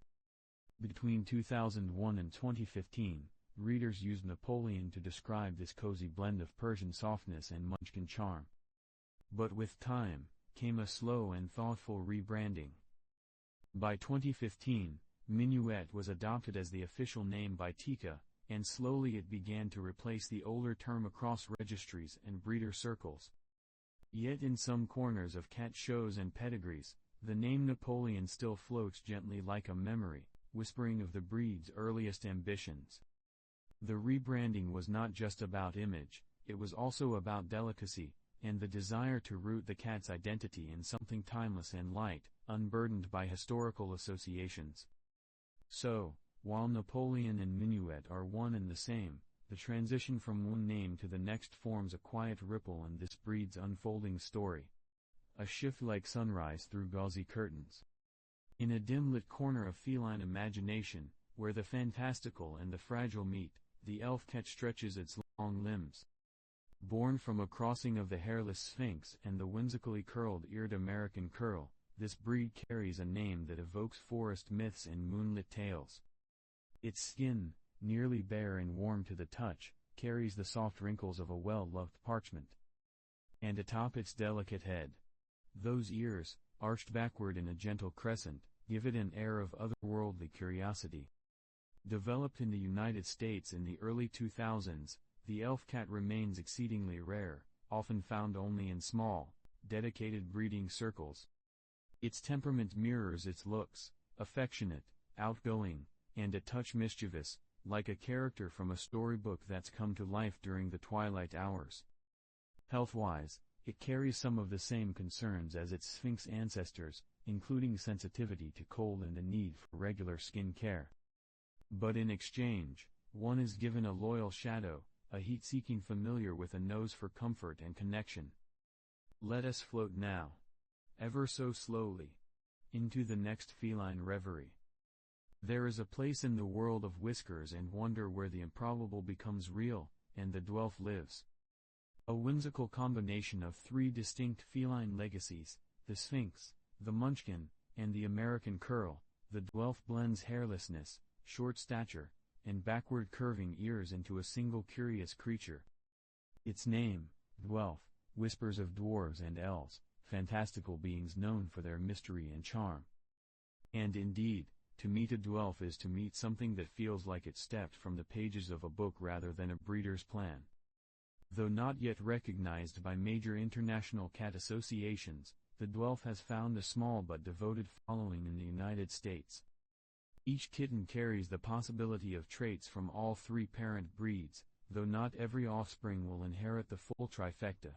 Speaker 1: Between 2001 and 2015, readers used Napoleon to describe this cozy blend of Persian softness and Munchkin charm. But with time, came a slow and thoughtful rebranding. By 2015, Minuet was adopted as the official name by TICA, and slowly it began to replace the older term across registries and breeder circles. Yet in some corners of cat shows and pedigrees, the name Napoleon still floats gently like a memory, whispering of the breed's earliest ambitions. The rebranding was not just about image, it was also about delicacy, and the desire to root the cat's identity in something timeless and light, unburdened by historical associations. So, while Napoleon and Minuet are one and the same, the transition from one name to the next forms a quiet ripple in this breed's unfolding story. A shift like sunrise through gauzy curtains. In a dim-lit corner of feline imagination, where the fantastical and the fragile meet, the elf cat stretches its long limbs. Born from a crossing of the hairless Sphinx and the whimsically curled-eared American curl, this breed carries a name that evokes forest myths and moonlit tales. Its skin, nearly bare and warm to the touch, carries the soft wrinkles of a well-loved parchment. And atop its delicate head, those ears, arched backward in a gentle crescent, give it an air of otherworldly curiosity. Developed in the United States in the early 2000s, the elf cat remains exceedingly rare, often found only in small, dedicated breeding circles. Its temperament mirrors its looks, affectionate, outgoing, and a touch mischievous, like a character from a storybook that's come to life during the twilight hours. Health-wise, it carries some of the same concerns as its Sphinx ancestors, including sensitivity to cold and the need for regular skin care. But in exchange, one is given a loyal shadow, a heat-seeking familiar with a nose for comfort and connection. Let us float now, ever so slowly, into the next feline reverie. There is a place in the world of whiskers and wonder where the improbable becomes real, and the dwelf lives. A whimsical combination of three distinct feline legacies, the Sphinx, the Munchkin, and the American curl, the dwelf blends hairlessness, short stature, and backward curving ears into a single curious creature. Its name, dwelf, whispers of dwarves and elves, fantastical beings known for their mystery and charm. And indeed, to meet a dwelf is to meet something that feels like it stepped from the pages of a book rather than a breeder's plan. Though not yet recognized by major international cat associations, the dwelf has found a small but devoted following in the United States. Each kitten carries the possibility of traits from all three parent breeds, though not every offspring will inherit the full trifecta.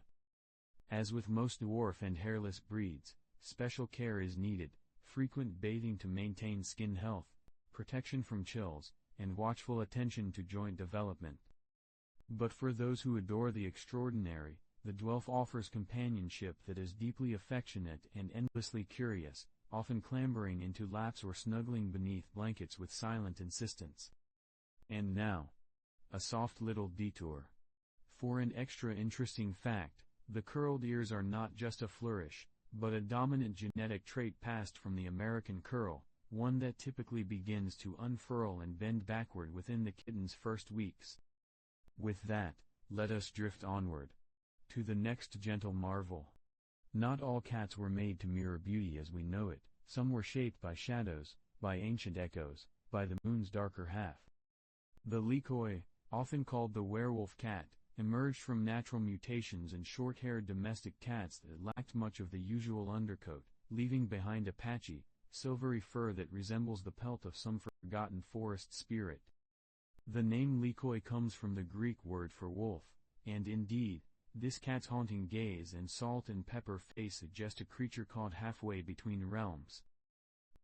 Speaker 1: As with most dwarf and hairless breeds, special care is needed, frequent bathing to maintain skin health, protection from chills, and watchful attention to joint development. But for those who adore the extraordinary, the dwelf offers companionship that is deeply affectionate and endlessly curious, often clambering into laps or snuggling beneath blankets with silent insistence. And now, a soft little detour. For an extra interesting fact, the curled ears are not just a flourish, but a dominant genetic trait passed from the American curl, one that typically begins to unfurl and bend backward within the kitten's first weeks. With that, let us drift onward to the next gentle marvel. Not all cats were made to mirror beauty as we know it, some were shaped by shadows, by ancient echoes, by the moon's darker half. The Likoi, often called the werewolf cat, emerged from natural mutations in short-haired domestic cats that lacked much of the usual undercoat, leaving behind a patchy, silvery fur that resembles the pelt of some forgotten forest spirit. The name Likoi comes from the Greek word for wolf, and indeed, this cat's haunting gaze and salt and pepper face suggest a creature caught halfway between realms.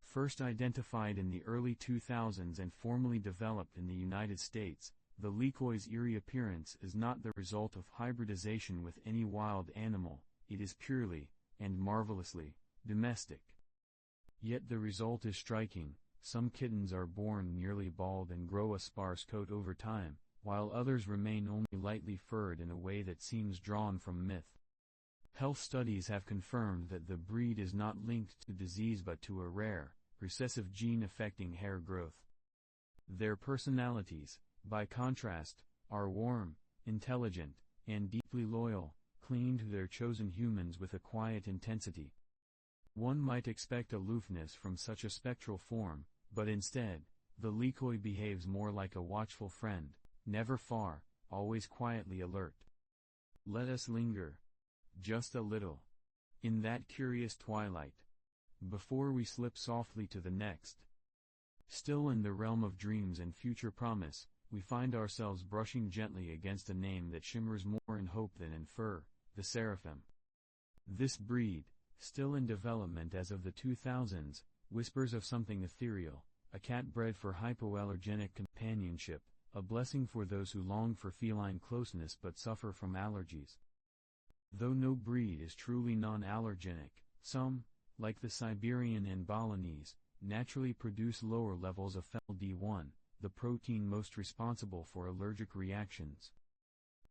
Speaker 1: First identified in the early 2000s and formally developed in the United States, the Likoi's eerie appearance is not the result of hybridization with any wild animal, it is purely, and marvelously, domestic. Yet the result is striking. Some kittens are born nearly bald and grow a sparse coat over time, while others remain only lightly furred in a way that seems drawn from myth. Health studies have confirmed that the breed is not linked to disease but to a rare, recessive gene affecting hair growth. Their personalities, by contrast, are warm, intelligent, and deeply loyal, clinging to their chosen humans with a quiet intensity. One might expect aloofness from such a spectral form, but instead, the Likoi behaves more like a watchful friend, never far, always quietly alert. Let us linger, just a little, in that curious twilight, before we slip softly to the next. Still in the realm of dreams and future promise, we find ourselves brushing gently against a name that shimmers more in hope than in fur, the seraphim. This breed, still in development as of the 2000s, whispers of something ethereal, a cat bred for hypoallergenic companionship, a blessing for those who long for feline closeness but suffer from allergies. Though no breed is truly non-allergenic, some, like the Siberian and Balinese, naturally produce lower levels of FeLD1, the protein most responsible for allergic reactions.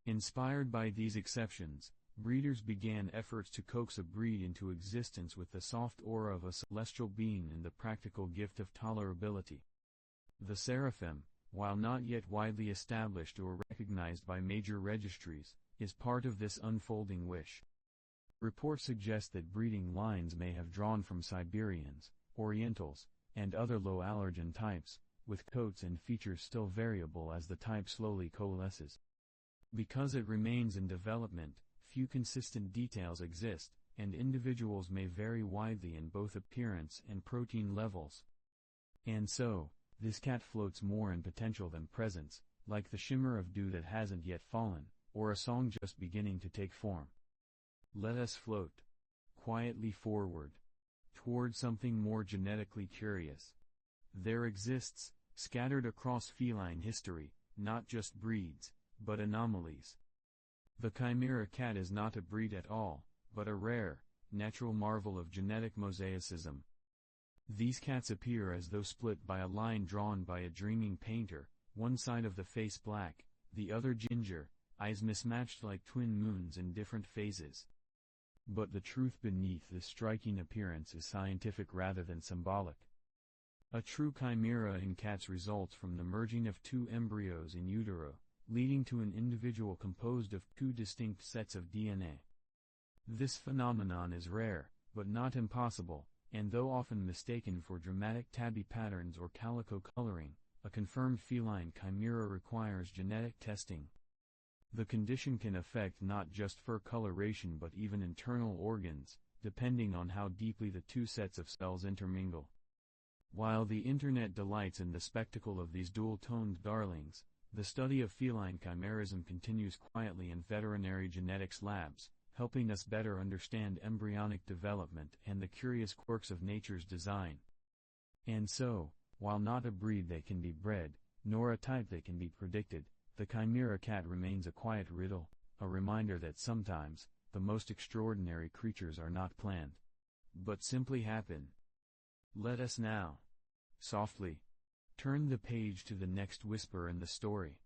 Speaker 1: Inspired by these exceptions, breeders began efforts to coax a breed into existence with the soft aura of a celestial being and the practical gift of tolerability. The seraphim, while not yet widely established or recognized by major registries, is part of this unfolding wish. Reports suggest that breeding lines may have drawn from Siberians, Orientals, and other low-allergen types, with coats and features still variable as the type slowly coalesces. Because it remains in development, few consistent details exist, and individuals may vary widely in both appearance and protein levels. And so, this cat floats more in potential than presence, like the shimmer of dew that hasn't yet fallen, or a song just beginning to take form. Let us float quietly forward, toward something more genetically curious. There exists, scattered across feline history, not just breeds, but anomalies. The chimera cat is not a breed at all, but a rare, natural marvel of genetic mosaicism. These cats appear as though split by a line drawn by a dreaming painter, one side of the face black, the other ginger, eyes mismatched like twin moons in different phases. But the truth beneath this striking appearance is scientific rather than symbolic. A true chimera in cats results from the merging of two embryos in utero, leading to an individual composed of two distinct sets of DNA. This phenomenon is rare, but not impossible, and though often mistaken for dramatic tabby patterns or calico coloring, a confirmed feline chimera requires genetic testing. The condition can affect not just fur coloration but even internal organs, depending on how deeply the two sets of cells intermingle. While the internet delights in the spectacle of these dual-toned darlings, the study of feline chimerism continues quietly in veterinary genetics labs, helping us better understand embryonic development and the curious quirks of nature's design. And so, while not a breed that can be bred, nor a type that can be predicted, the chimera cat remains a quiet riddle, a reminder that sometimes, the most extraordinary creatures are not planned, but simply happen. Let us now, softly, turn the page to the next whisper in the story.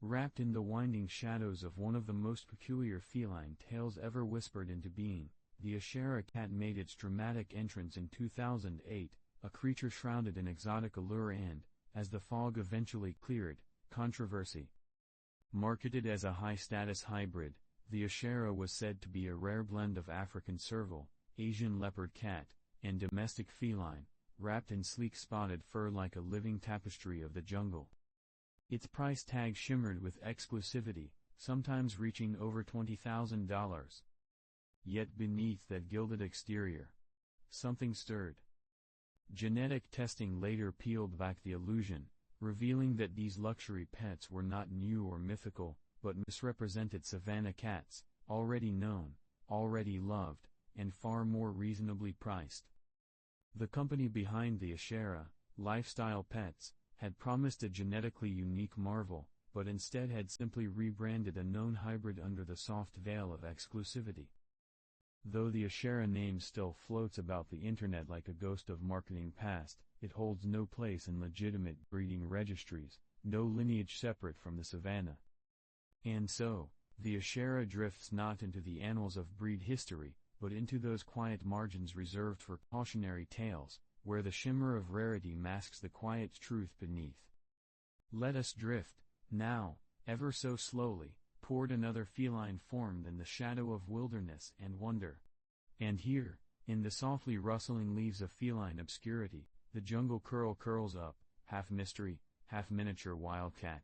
Speaker 1: Wrapped in the winding shadows of one of the most peculiar feline tales ever whispered into being, the Ashera cat made its dramatic entrance in 2008, a creature shrouded in exotic allure and, as the fog eventually cleared, controversy. Marketed as a high-status hybrid, the Ashera was said to be a rare blend of African serval, Asian leopard cat, and domestic feline, wrapped in sleek spotted fur like a living tapestry of the jungle. Its price tag shimmered with exclusivity, sometimes reaching over $20,000. Yet beneath that gilded exterior, something stirred. Genetic testing later peeled back the illusion, revealing that these luxury pets were not new or mythical, but misrepresented savanna cats, already known, already loved, and far more reasonably priced. The company behind the Ashera, Lifestyle Pets, had promised a genetically unique marvel, but instead had simply rebranded a known hybrid under the soft veil of exclusivity. Though the Ashera name still floats about the internet like a ghost of marketing past, it holds no place in legitimate breeding registries, no lineage separate from the savanna. And so, the Ashera drifts not into the annals of breed history, but into those quiet margins reserved for cautionary tales, where the shimmer of rarity masks the quiet truth beneath. Let us drift, now, ever so slowly, toward another feline form than the shadow of wilderness and wonder. And here, in the softly rustling leaves of feline obscurity, the jungle curls up, half mystery, half miniature wildcat.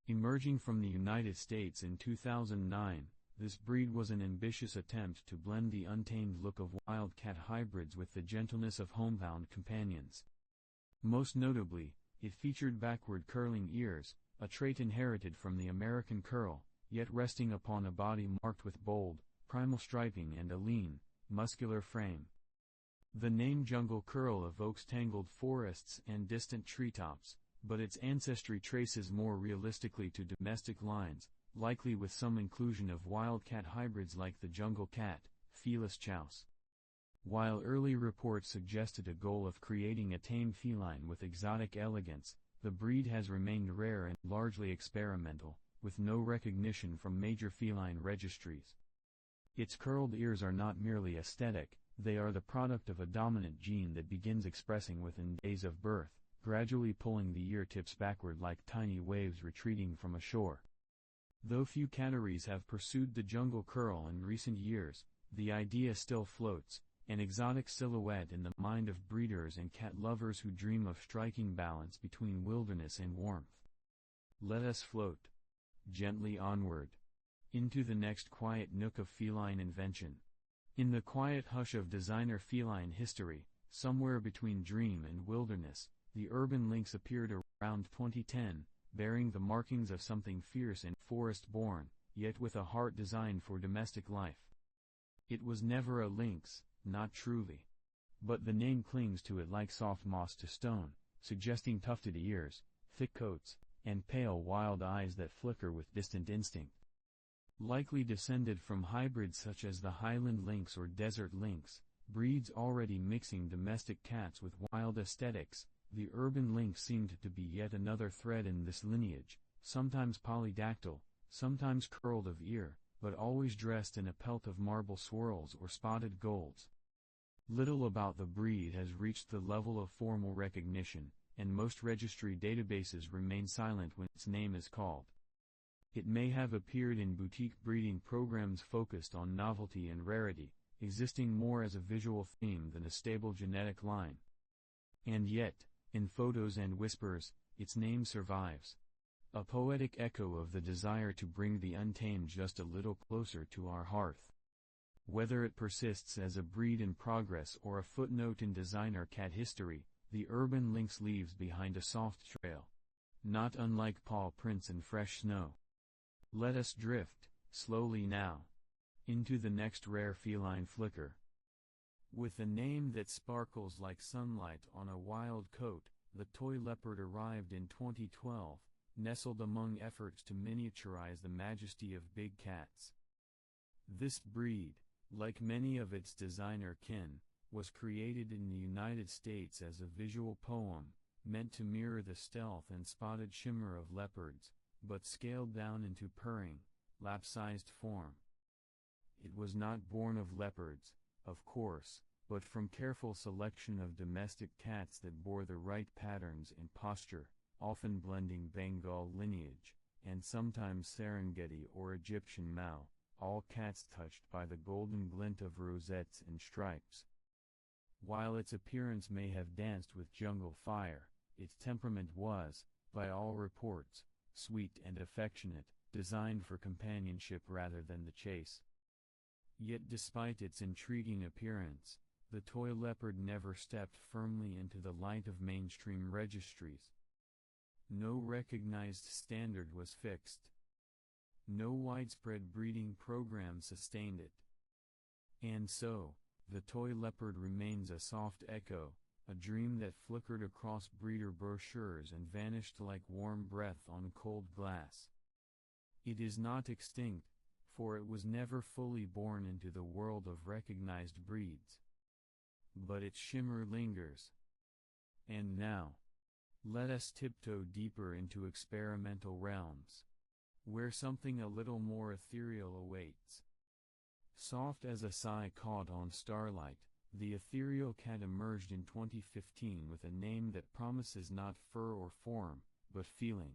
Speaker 1: Emerging from the United States in 2009, this breed was an ambitious attempt to blend the untamed look of wildcat hybrids with the gentleness of homebound companions. Most notably, it featured backward curling ears, a trait inherited from the American curl, yet resting upon a body marked with bold, primal striping and a lean, muscular frame. The name jungle curl evokes tangled forests and distant treetops, but its ancestry traces more realistically to domestic lines, likely with some inclusion of wildcat hybrids like the jungle cat, Felis chaus. While early reports suggested a goal of creating a tame feline with exotic elegance, the breed has remained rare and largely experimental, with no recognition from major feline registries. Its curled ears are not merely aesthetic, they are the product of a dominant gene that begins expressing within days of birth, gradually pulling the ear tips backward like tiny waves retreating from a shore. Though few catteries have pursued the jungle curl in recent years, the idea still floats, an exotic silhouette in the mind of breeders and cat lovers who dream of striking balance between wilderness and warmth. Let us float gently onward into the next quiet nook of feline invention. In the quiet hush of designer feline history, somewhere between dream and wilderness, the urban lynx appeared around 2010, bearing the markings of something fierce and forest-born, yet with a heart designed for domestic life. It was never a lynx, not truly. But the name clings to it like soft moss to stone, suggesting tufted ears, thick coats, and pale wild eyes that flicker with distant instinct. Likely descended from hybrids such as the Highland lynx or desert lynx, breeds already mixing domestic cats with wild aesthetics, the urban lynx seemed to be yet another thread in this lineage, sometimes polydactyl, sometimes curled of ear, but always dressed in a pelt of marble swirls or spotted golds. Little about the breed has reached the level of formal recognition, and most registry databases remain silent when its name is called. It may have appeared in boutique breeding programs focused on novelty and rarity, existing more as a visual theme than a stable genetic line. And yet, in photos and whispers, its name survives. A poetic echo of the desire to bring the untamed just a little closer to our hearth. Whether it persists as a breed in progress or a footnote in designer cat history, the urban lynx leaves behind a soft trail, not unlike paw prints in fresh snow. Let us drift, slowly now, into the next rare feline flicker. With a name that sparkles like sunlight on a wild coat, the toy leopard arrived in 2012, nestled among efforts to miniaturize the majesty of big cats. This breed, like many of its designer kin, was created in the United States as a visual poem, meant to mirror the stealth and spotted shimmer of leopards, but scaled down into purring, lap-sized form. It was not born of leopards, of course, but from careful selection of domestic cats that bore the right patterns and posture, often blending Bengal lineage, and sometimes Serengeti or Egyptian Mau, all cats touched by the golden glint of rosettes and stripes. While its appearance may have danced with jungle fire, its temperament was, by all reports, sweet and affectionate, designed for companionship rather than the chase. Yet despite its intriguing appearance, the toy leopard never stepped firmly into the light of mainstream registries. No recognized standard was fixed. No widespread breeding program sustained it. And so, the toy leopard remains a soft echo, a dream that flickered across breeder brochures and vanished like warm breath on cold glass. It is not extinct, for it was never fully born into the world of recognized breeds. But its shimmer lingers. And now, let us tiptoe deeper into experimental realms, where something a little more ethereal awaits. Soft as a sigh caught on starlight, the ethereal cat emerged in 2015 with a name that promises not fur or form, but feeling.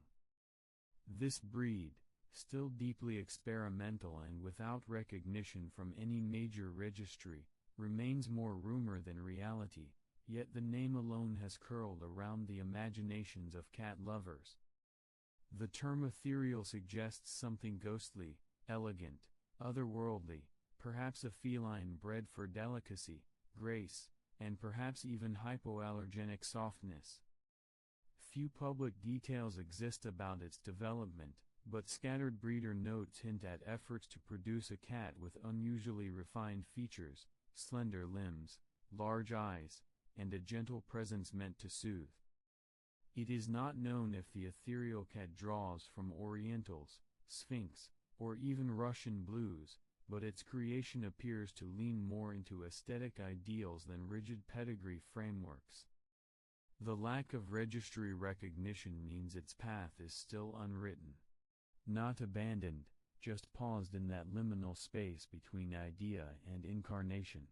Speaker 1: This breed, still deeply experimental and without recognition from any major registry, remains more rumor than reality, yet the name alone has curled around the imaginations of cat lovers. The term ethereal suggests something ghostly, elegant, otherworldly, perhaps a feline bred for delicacy, grace, and perhaps even hypoallergenic softness. Few public details exist about its development, but scattered breeder notes hint at efforts to produce a cat with unusually refined features, slender limbs, large eyes, and a gentle presence meant to soothe. It is not known if the ethereal cat draws from Orientals, Sphinx, or even Russian blues, but its creation appears to lean more into aesthetic ideals than rigid pedigree frameworks. The lack of registry recognition means its path is still unwritten. Not abandoned, just paused in that liminal space between idea and incarnation.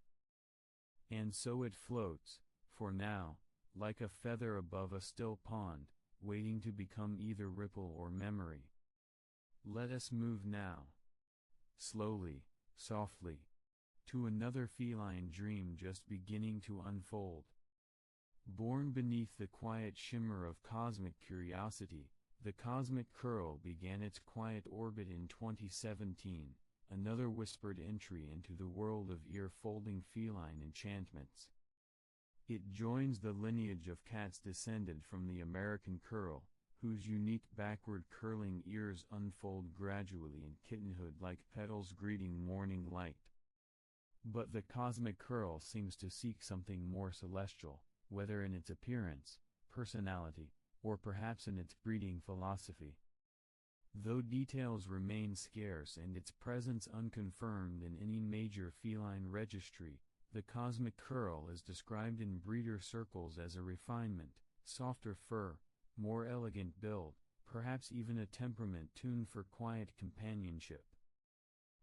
Speaker 1: And so it floats, for now, like a feather above a still pond, waiting to become either ripple or memory. Let us move now, slowly, softly, to another feline dream just beginning to unfold. Born beneath the quiet shimmer of cosmic curiosity, the cosmic curl began its quiet orbit in 2017, another whispered entry into the world of ear-folding feline enchantments. It joins the lineage of cats descended from the American curl, whose unique backward curling ears unfold gradually in kittenhood like petals greeting morning light. But the cosmic curl seems to seek something more celestial, whether in its appearance, personality, or perhaps in its breeding philosophy. Though details remain scarce and its presence unconfirmed in any major feline registry, the cosmic curl is described in breeder circles as a refinement, softer fur, more elegant build, perhaps even a temperament tuned for quiet companionship.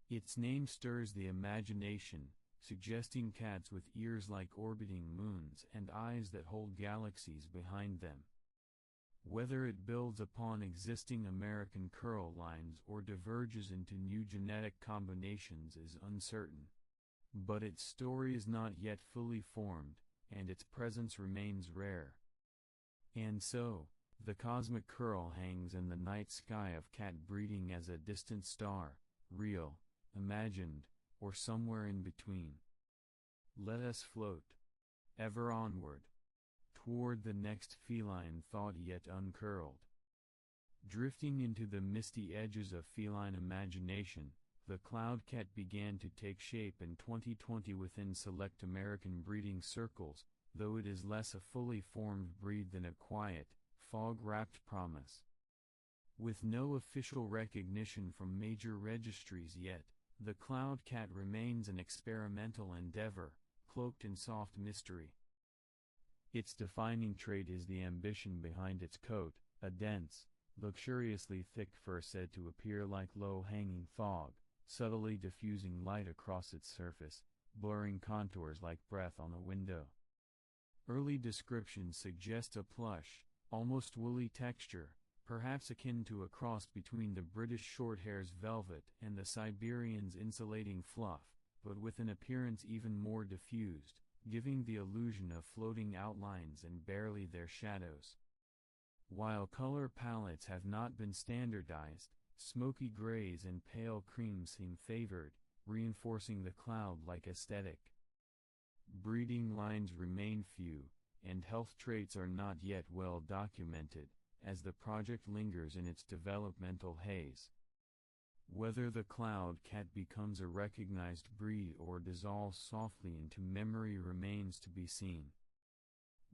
Speaker 1: Its name stirs the imagination, suggesting cats with ears like orbiting moons and eyes that hold galaxies behind them. Whether it builds upon existing American curl lines or diverges into new genetic combinations is uncertain. But its story is not yet fully formed, and its presence remains rare. And so, the cosmic curl hangs in the night sky of cat breeding as a distant star, real, imagined, or somewhere in between. Let us float, ever onward, toward the next feline thought yet uncurled. Drifting into the misty edges of feline imagination, the cloud cat began to take shape in 2020 within select American breeding circles, though it is less a fully formed breed than a quiet, fog-wrapped promise. With no official recognition from major registries yet, the cloud cat remains an experimental endeavor, cloaked in soft mystery. Its defining trait is the ambition behind its coat, a dense, luxuriously thick fur said to appear like low-hanging fog, subtly diffusing light across its surface, blurring contours like breath on a window. Early descriptions suggest a plush, almost woolly texture, perhaps akin to a cross between the British Shorthair's velvet and the Siberian's insulating fluff, but with an appearance even more diffused, giving the illusion of floating outlines and barely their shadows. While color palettes have not been standardized, smoky grays and pale creams seem favored, reinforcing the cloud-like aesthetic. Breeding lines remain few, and health traits are not yet well documented, as the project lingers in its developmental haze. Whether the cloud cat becomes a recognized breed or dissolves softly into memory remains to be seen.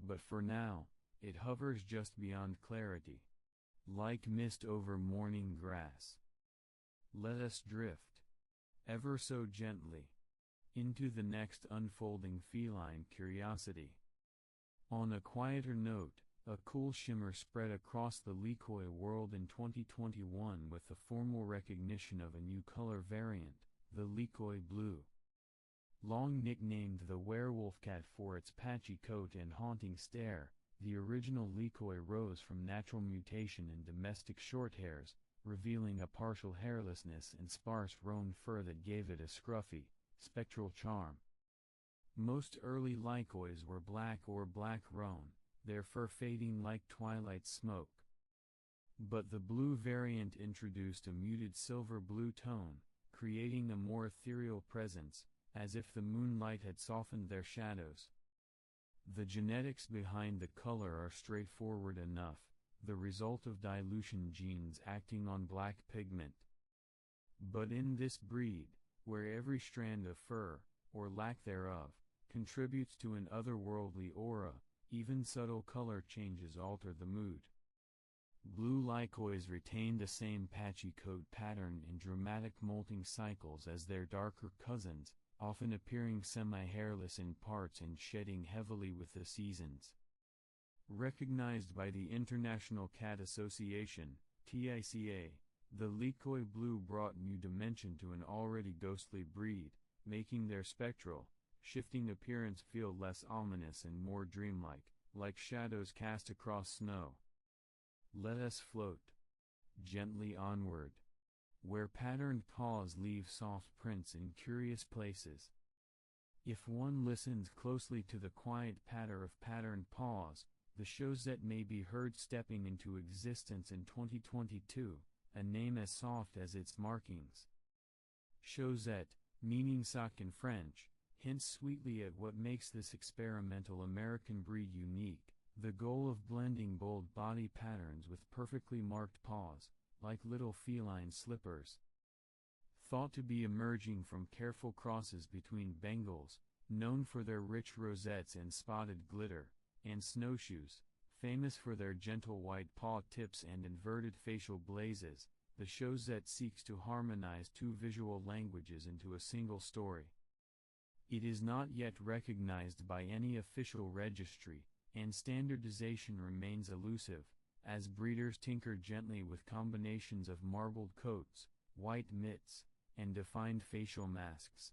Speaker 1: But for now, it hovers just beyond clarity, like mist over morning grass. Let us drift, ever so gently, into the next unfolding feline curiosity. On a quieter note, a cool shimmer spread across the Likoi world in 2021 with the formal recognition of a new color variant, the Likoi Blue. Long nicknamed the werewolf cat for its patchy coat and haunting stare, the original Likoi rose from natural mutation in domestic shorthairs, revealing a partial hairlessness and sparse roan fur that gave it a scruffy, spectral charm. Most early Likois were black or black roan, their fur fading like twilight smoke. But the blue variant introduced a muted silver-blue tone, creating a more ethereal presence, as if the moonlight had softened their shadows. The genetics behind the color are straightforward enough, the result of dilution genes acting on black pigment. But in this breed, where every strand of fur, or lack thereof, contributes to an otherworldly aura, even subtle color changes alter the mood. Blue Likois retain the same patchy coat pattern in dramatic molting cycles as their darker cousins, often appearing semi-hairless in parts and shedding heavily with the seasons. Recognized by the International Cat Association, TICA, the Likoi Blue brought new dimension to an already ghostly breed, making their spectral, shifting appearance feel less ominous and more dreamlike, like shadows cast across snow. Let us float gently onward, where patterned paws leave soft prints in curious places. If one listens closely to the quiet patter of patterned paws, the Chosette may be heard stepping into existence in 2022, a name as soft as its markings. Chosette, meaning sock in French, hints sweetly at what makes this experimental American breed unique, the goal of blending bold body patterns with perfectly marked paws, like little feline slippers. Thought to be emerging from careful crosses between Bengals, known for their rich rosettes and spotted glitter, and snowshoes, famous for their gentle white paw tips and inverted facial blazes, the Chosette seeks to harmonize two visual languages into a single story. It is not yet recognized by any official registry, and standardization remains elusive, as breeders tinker gently with combinations of marbled coats, white mitts, and defined facial masks.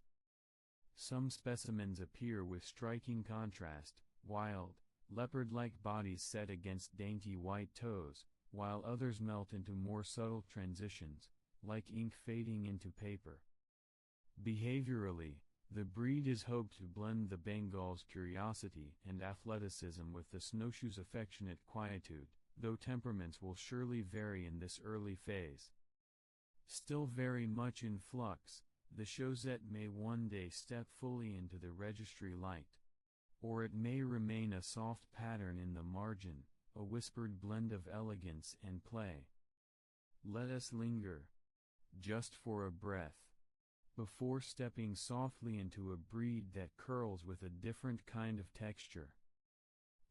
Speaker 1: Some specimens appear with striking contrast, wild, leopard-like bodies set against dainty white toes, while others melt into more subtle transitions, like ink fading into paper. Behaviorally, the breed is hoped to blend the Bengal's curiosity and athleticism with the snowshoe's affectionate quietude, though temperaments will surely vary in this early phase. Still very much in flux, the Chosette may one day step fully into the registry light. Or it may remain a soft pattern in the margin, a whispered blend of elegance and play. Let us linger, just for a breath, before stepping softly into a breed that curls with a different kind of texture.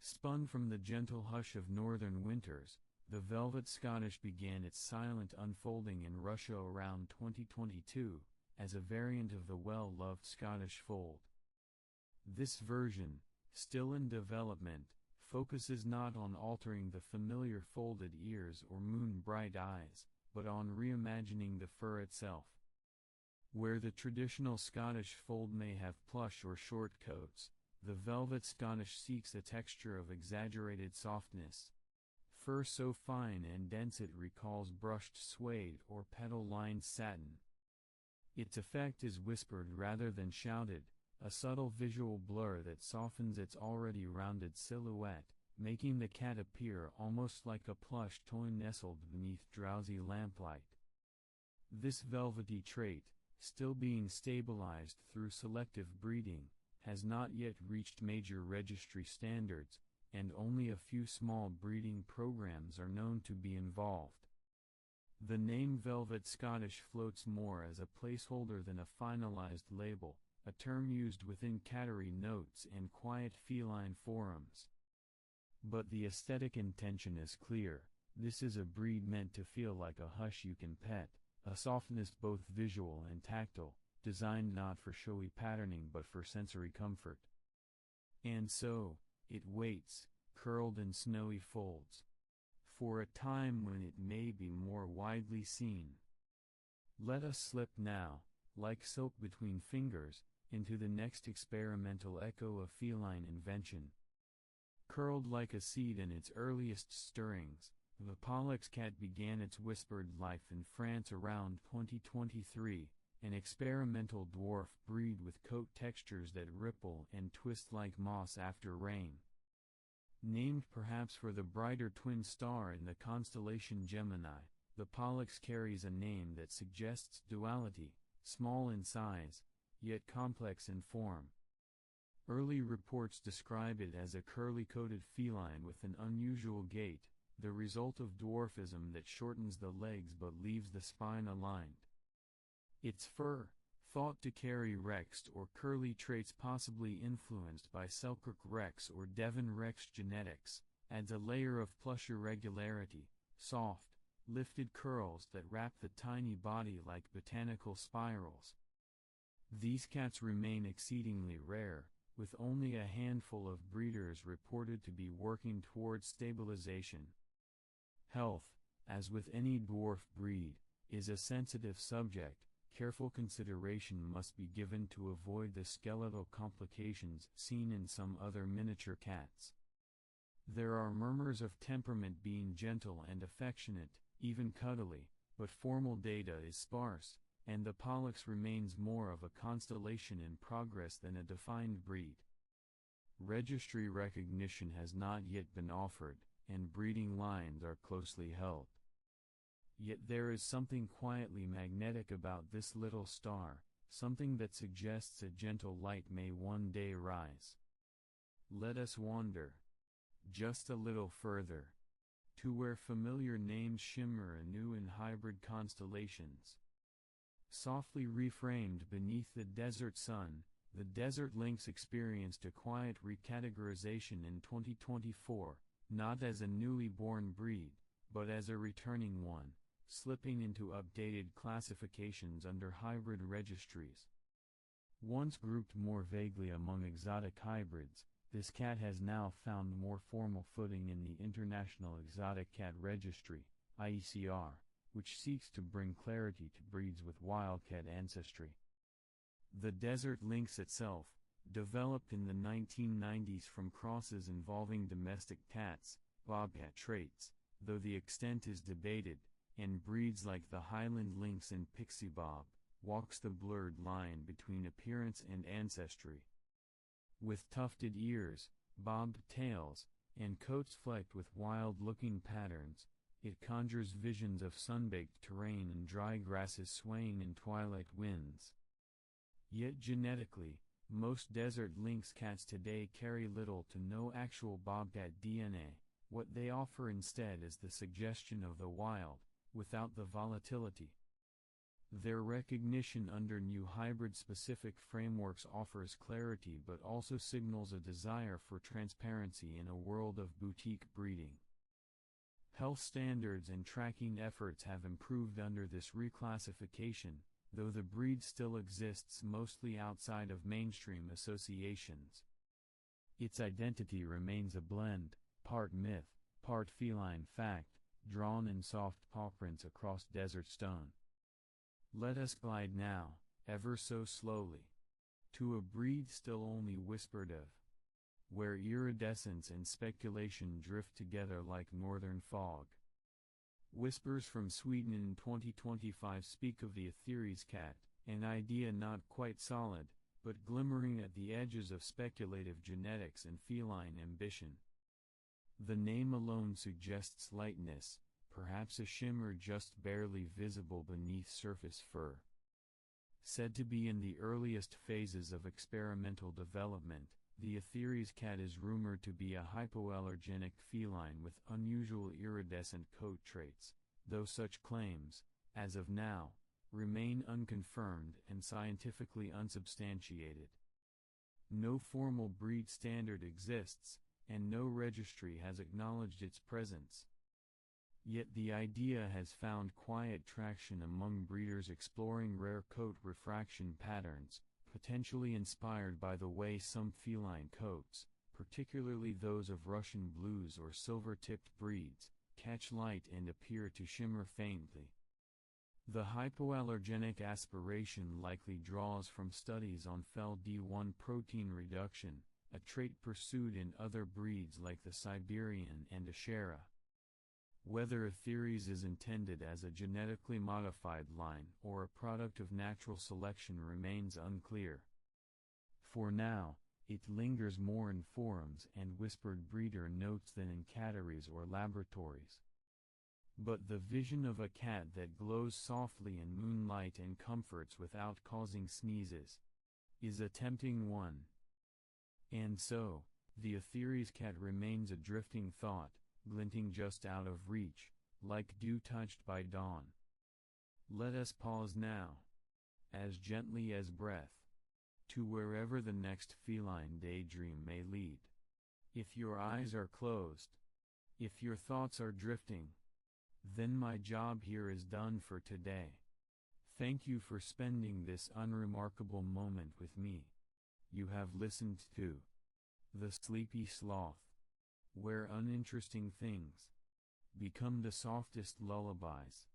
Speaker 1: Spun from the gentle hush of northern winters, the Velvet Scottish began its silent unfolding in Russia around 2022, as a variant of the well-loved Scottish fold. This version, still in development, focuses not on altering the familiar folded ears or moon-bright eyes, but on reimagining the fur itself. Where the traditional Scottish fold may have plush or short coats, the Velvet Scottish seeks a texture of exaggerated softness. Fur so fine and dense it recalls brushed suede or petal-lined satin. Its effect is whispered rather than shouted, a subtle visual blur that softens its already rounded silhouette, making the cat appear almost like a plush toy nestled beneath drowsy lamplight. This velvety trait, still being stabilized through selective breeding, has not yet reached major registry standards, and only a few small breeding programs are known to be involved. The name Velvet Scottish floats more as a placeholder than a finalized label, a term used within cattery notes and quiet feline forums. But the aesthetic intention is clear: this is a breed meant to feel like a hush you can pet, a softness both visual and tactile, designed not for showy patterning but for sensory comfort. And so, it waits, curled in snowy folds, for a time when it may be more widely seen. Let us slip now, like soap between fingers, into the next experimental echo of feline invention. Curled like a seed in its earliest stirrings, the Pollux cat began its whispered life in France around 2023, an experimental dwarf breed with coat textures that ripple and twist like moss after rain. Named perhaps for the brighter twin star in the constellation Gemini, the Pollux carries a name that suggests duality, small in size, yet complex in form. Early reports describe it as a curly-coated feline with an unusual gait, the result of dwarfism that shortens the legs but leaves the spine aligned. Its fur, thought to carry rexed or curly traits possibly influenced by Selkirk Rex or Devon Rex genetics, adds a layer of plush irregularity, soft, lifted curls that wrap the tiny body like botanical spirals. These cats remain exceedingly rare, with only a handful of breeders reported to be working towards stabilization. Health, as with any dwarf breed, is a sensitive subject. Careful consideration must be given to avoid the skeletal complications seen in some other miniature cats. There are murmurs of temperament being gentle and affectionate, even cuddly, but formal data is sparse, and the Pollux remains more of a constellation in progress than a defined breed. Registry recognition has not yet been offered, and breeding lines are closely held. Yet there is something quietly magnetic about this little star, something that suggests a gentle light may one day rise. Let us wander, just a little further, to where familiar names shimmer anew in hybrid constellations. Softly reframed beneath the desert sun, the desert lynx experienced a quiet recategorization in 2024, not as a newly born breed, but as a returning one, slipping into updated classifications under hybrid registries. Once grouped more vaguely among exotic hybrids, this cat has now found more formal footing in the International Exotic Cat Registry, IECR, which seeks to bring clarity to breeds with wildcat ancestry. The desert lynx itself, developed in the 1990s from crosses involving domestic cats, bobcat traits, though the extent is debated, and breeds like the Highland lynx and pixie bob, walks the blurred line between appearance and ancestry. With tufted ears, bobbed tails, and coats flecked with wild-looking patterns, it conjures visions of sun-baked terrain and dry grasses swaying in twilight winds. Yet genetically, most desert lynx cats today carry little to no actual bobcat DNA. What they offer instead is the suggestion of the wild, without the volatility. Their recognition under new hybrid-specific frameworks offers clarity but also signals a desire for transparency in a world of boutique breeding. Health standards and tracking efforts have improved under this reclassification, though the breed still exists mostly outside of mainstream associations. Its identity remains a blend, part myth, part feline fact, drawn in soft paw prints across desert stone. Let us glide now, ever so slowly, to a breed still only whispered of, where iridescence and speculation drift together like northern fog. Whispers from Sweden in 2025 speak of the Atheres cat, an idea not quite solid, but glimmering at the edges of speculative genetics and feline ambition. The name alone suggests lightness, perhaps a shimmer just barely visible beneath surface fur. Said to be in the earliest phases of experimental development, the Atheres cat is rumored to be a hypoallergenic feline with unusual iridescent coat traits, though such claims, as of now, remain unconfirmed and scientifically unsubstantiated. No formal breed standard exists, and no registry has acknowledged its presence. Yet the idea has found quiet traction among breeders exploring rare coat refraction patterns, potentially inspired by the way some feline coats, particularly those of Russian blues or silver-tipped breeds, catch light and appear to shimmer faintly. The hypoallergenic aspiration likely draws from studies on FeL-D1 protein reduction, a trait pursued in other breeds like the Siberian and Ashera. Whether Atheres is intended as a genetically modified line or a product of natural selection remains unclear. For now, it lingers more in forums and whispered breeder notes than in catteries or laboratories. But the vision of a cat that glows softly in moonlight and comforts without causing sneezes is a tempting one. And so, the Atheres cat remains a drifting thought, glinting just out of reach, like dew touched by dawn. Let us pause now, as gently as breath, to wherever the next feline daydream may lead. If your eyes are closed, if your thoughts are drifting, then my job here is done for today. Thank you for spending this unremarkable moment with me. You have listened to The Sleepy Sloth, where uninteresting things become the softest lullabies.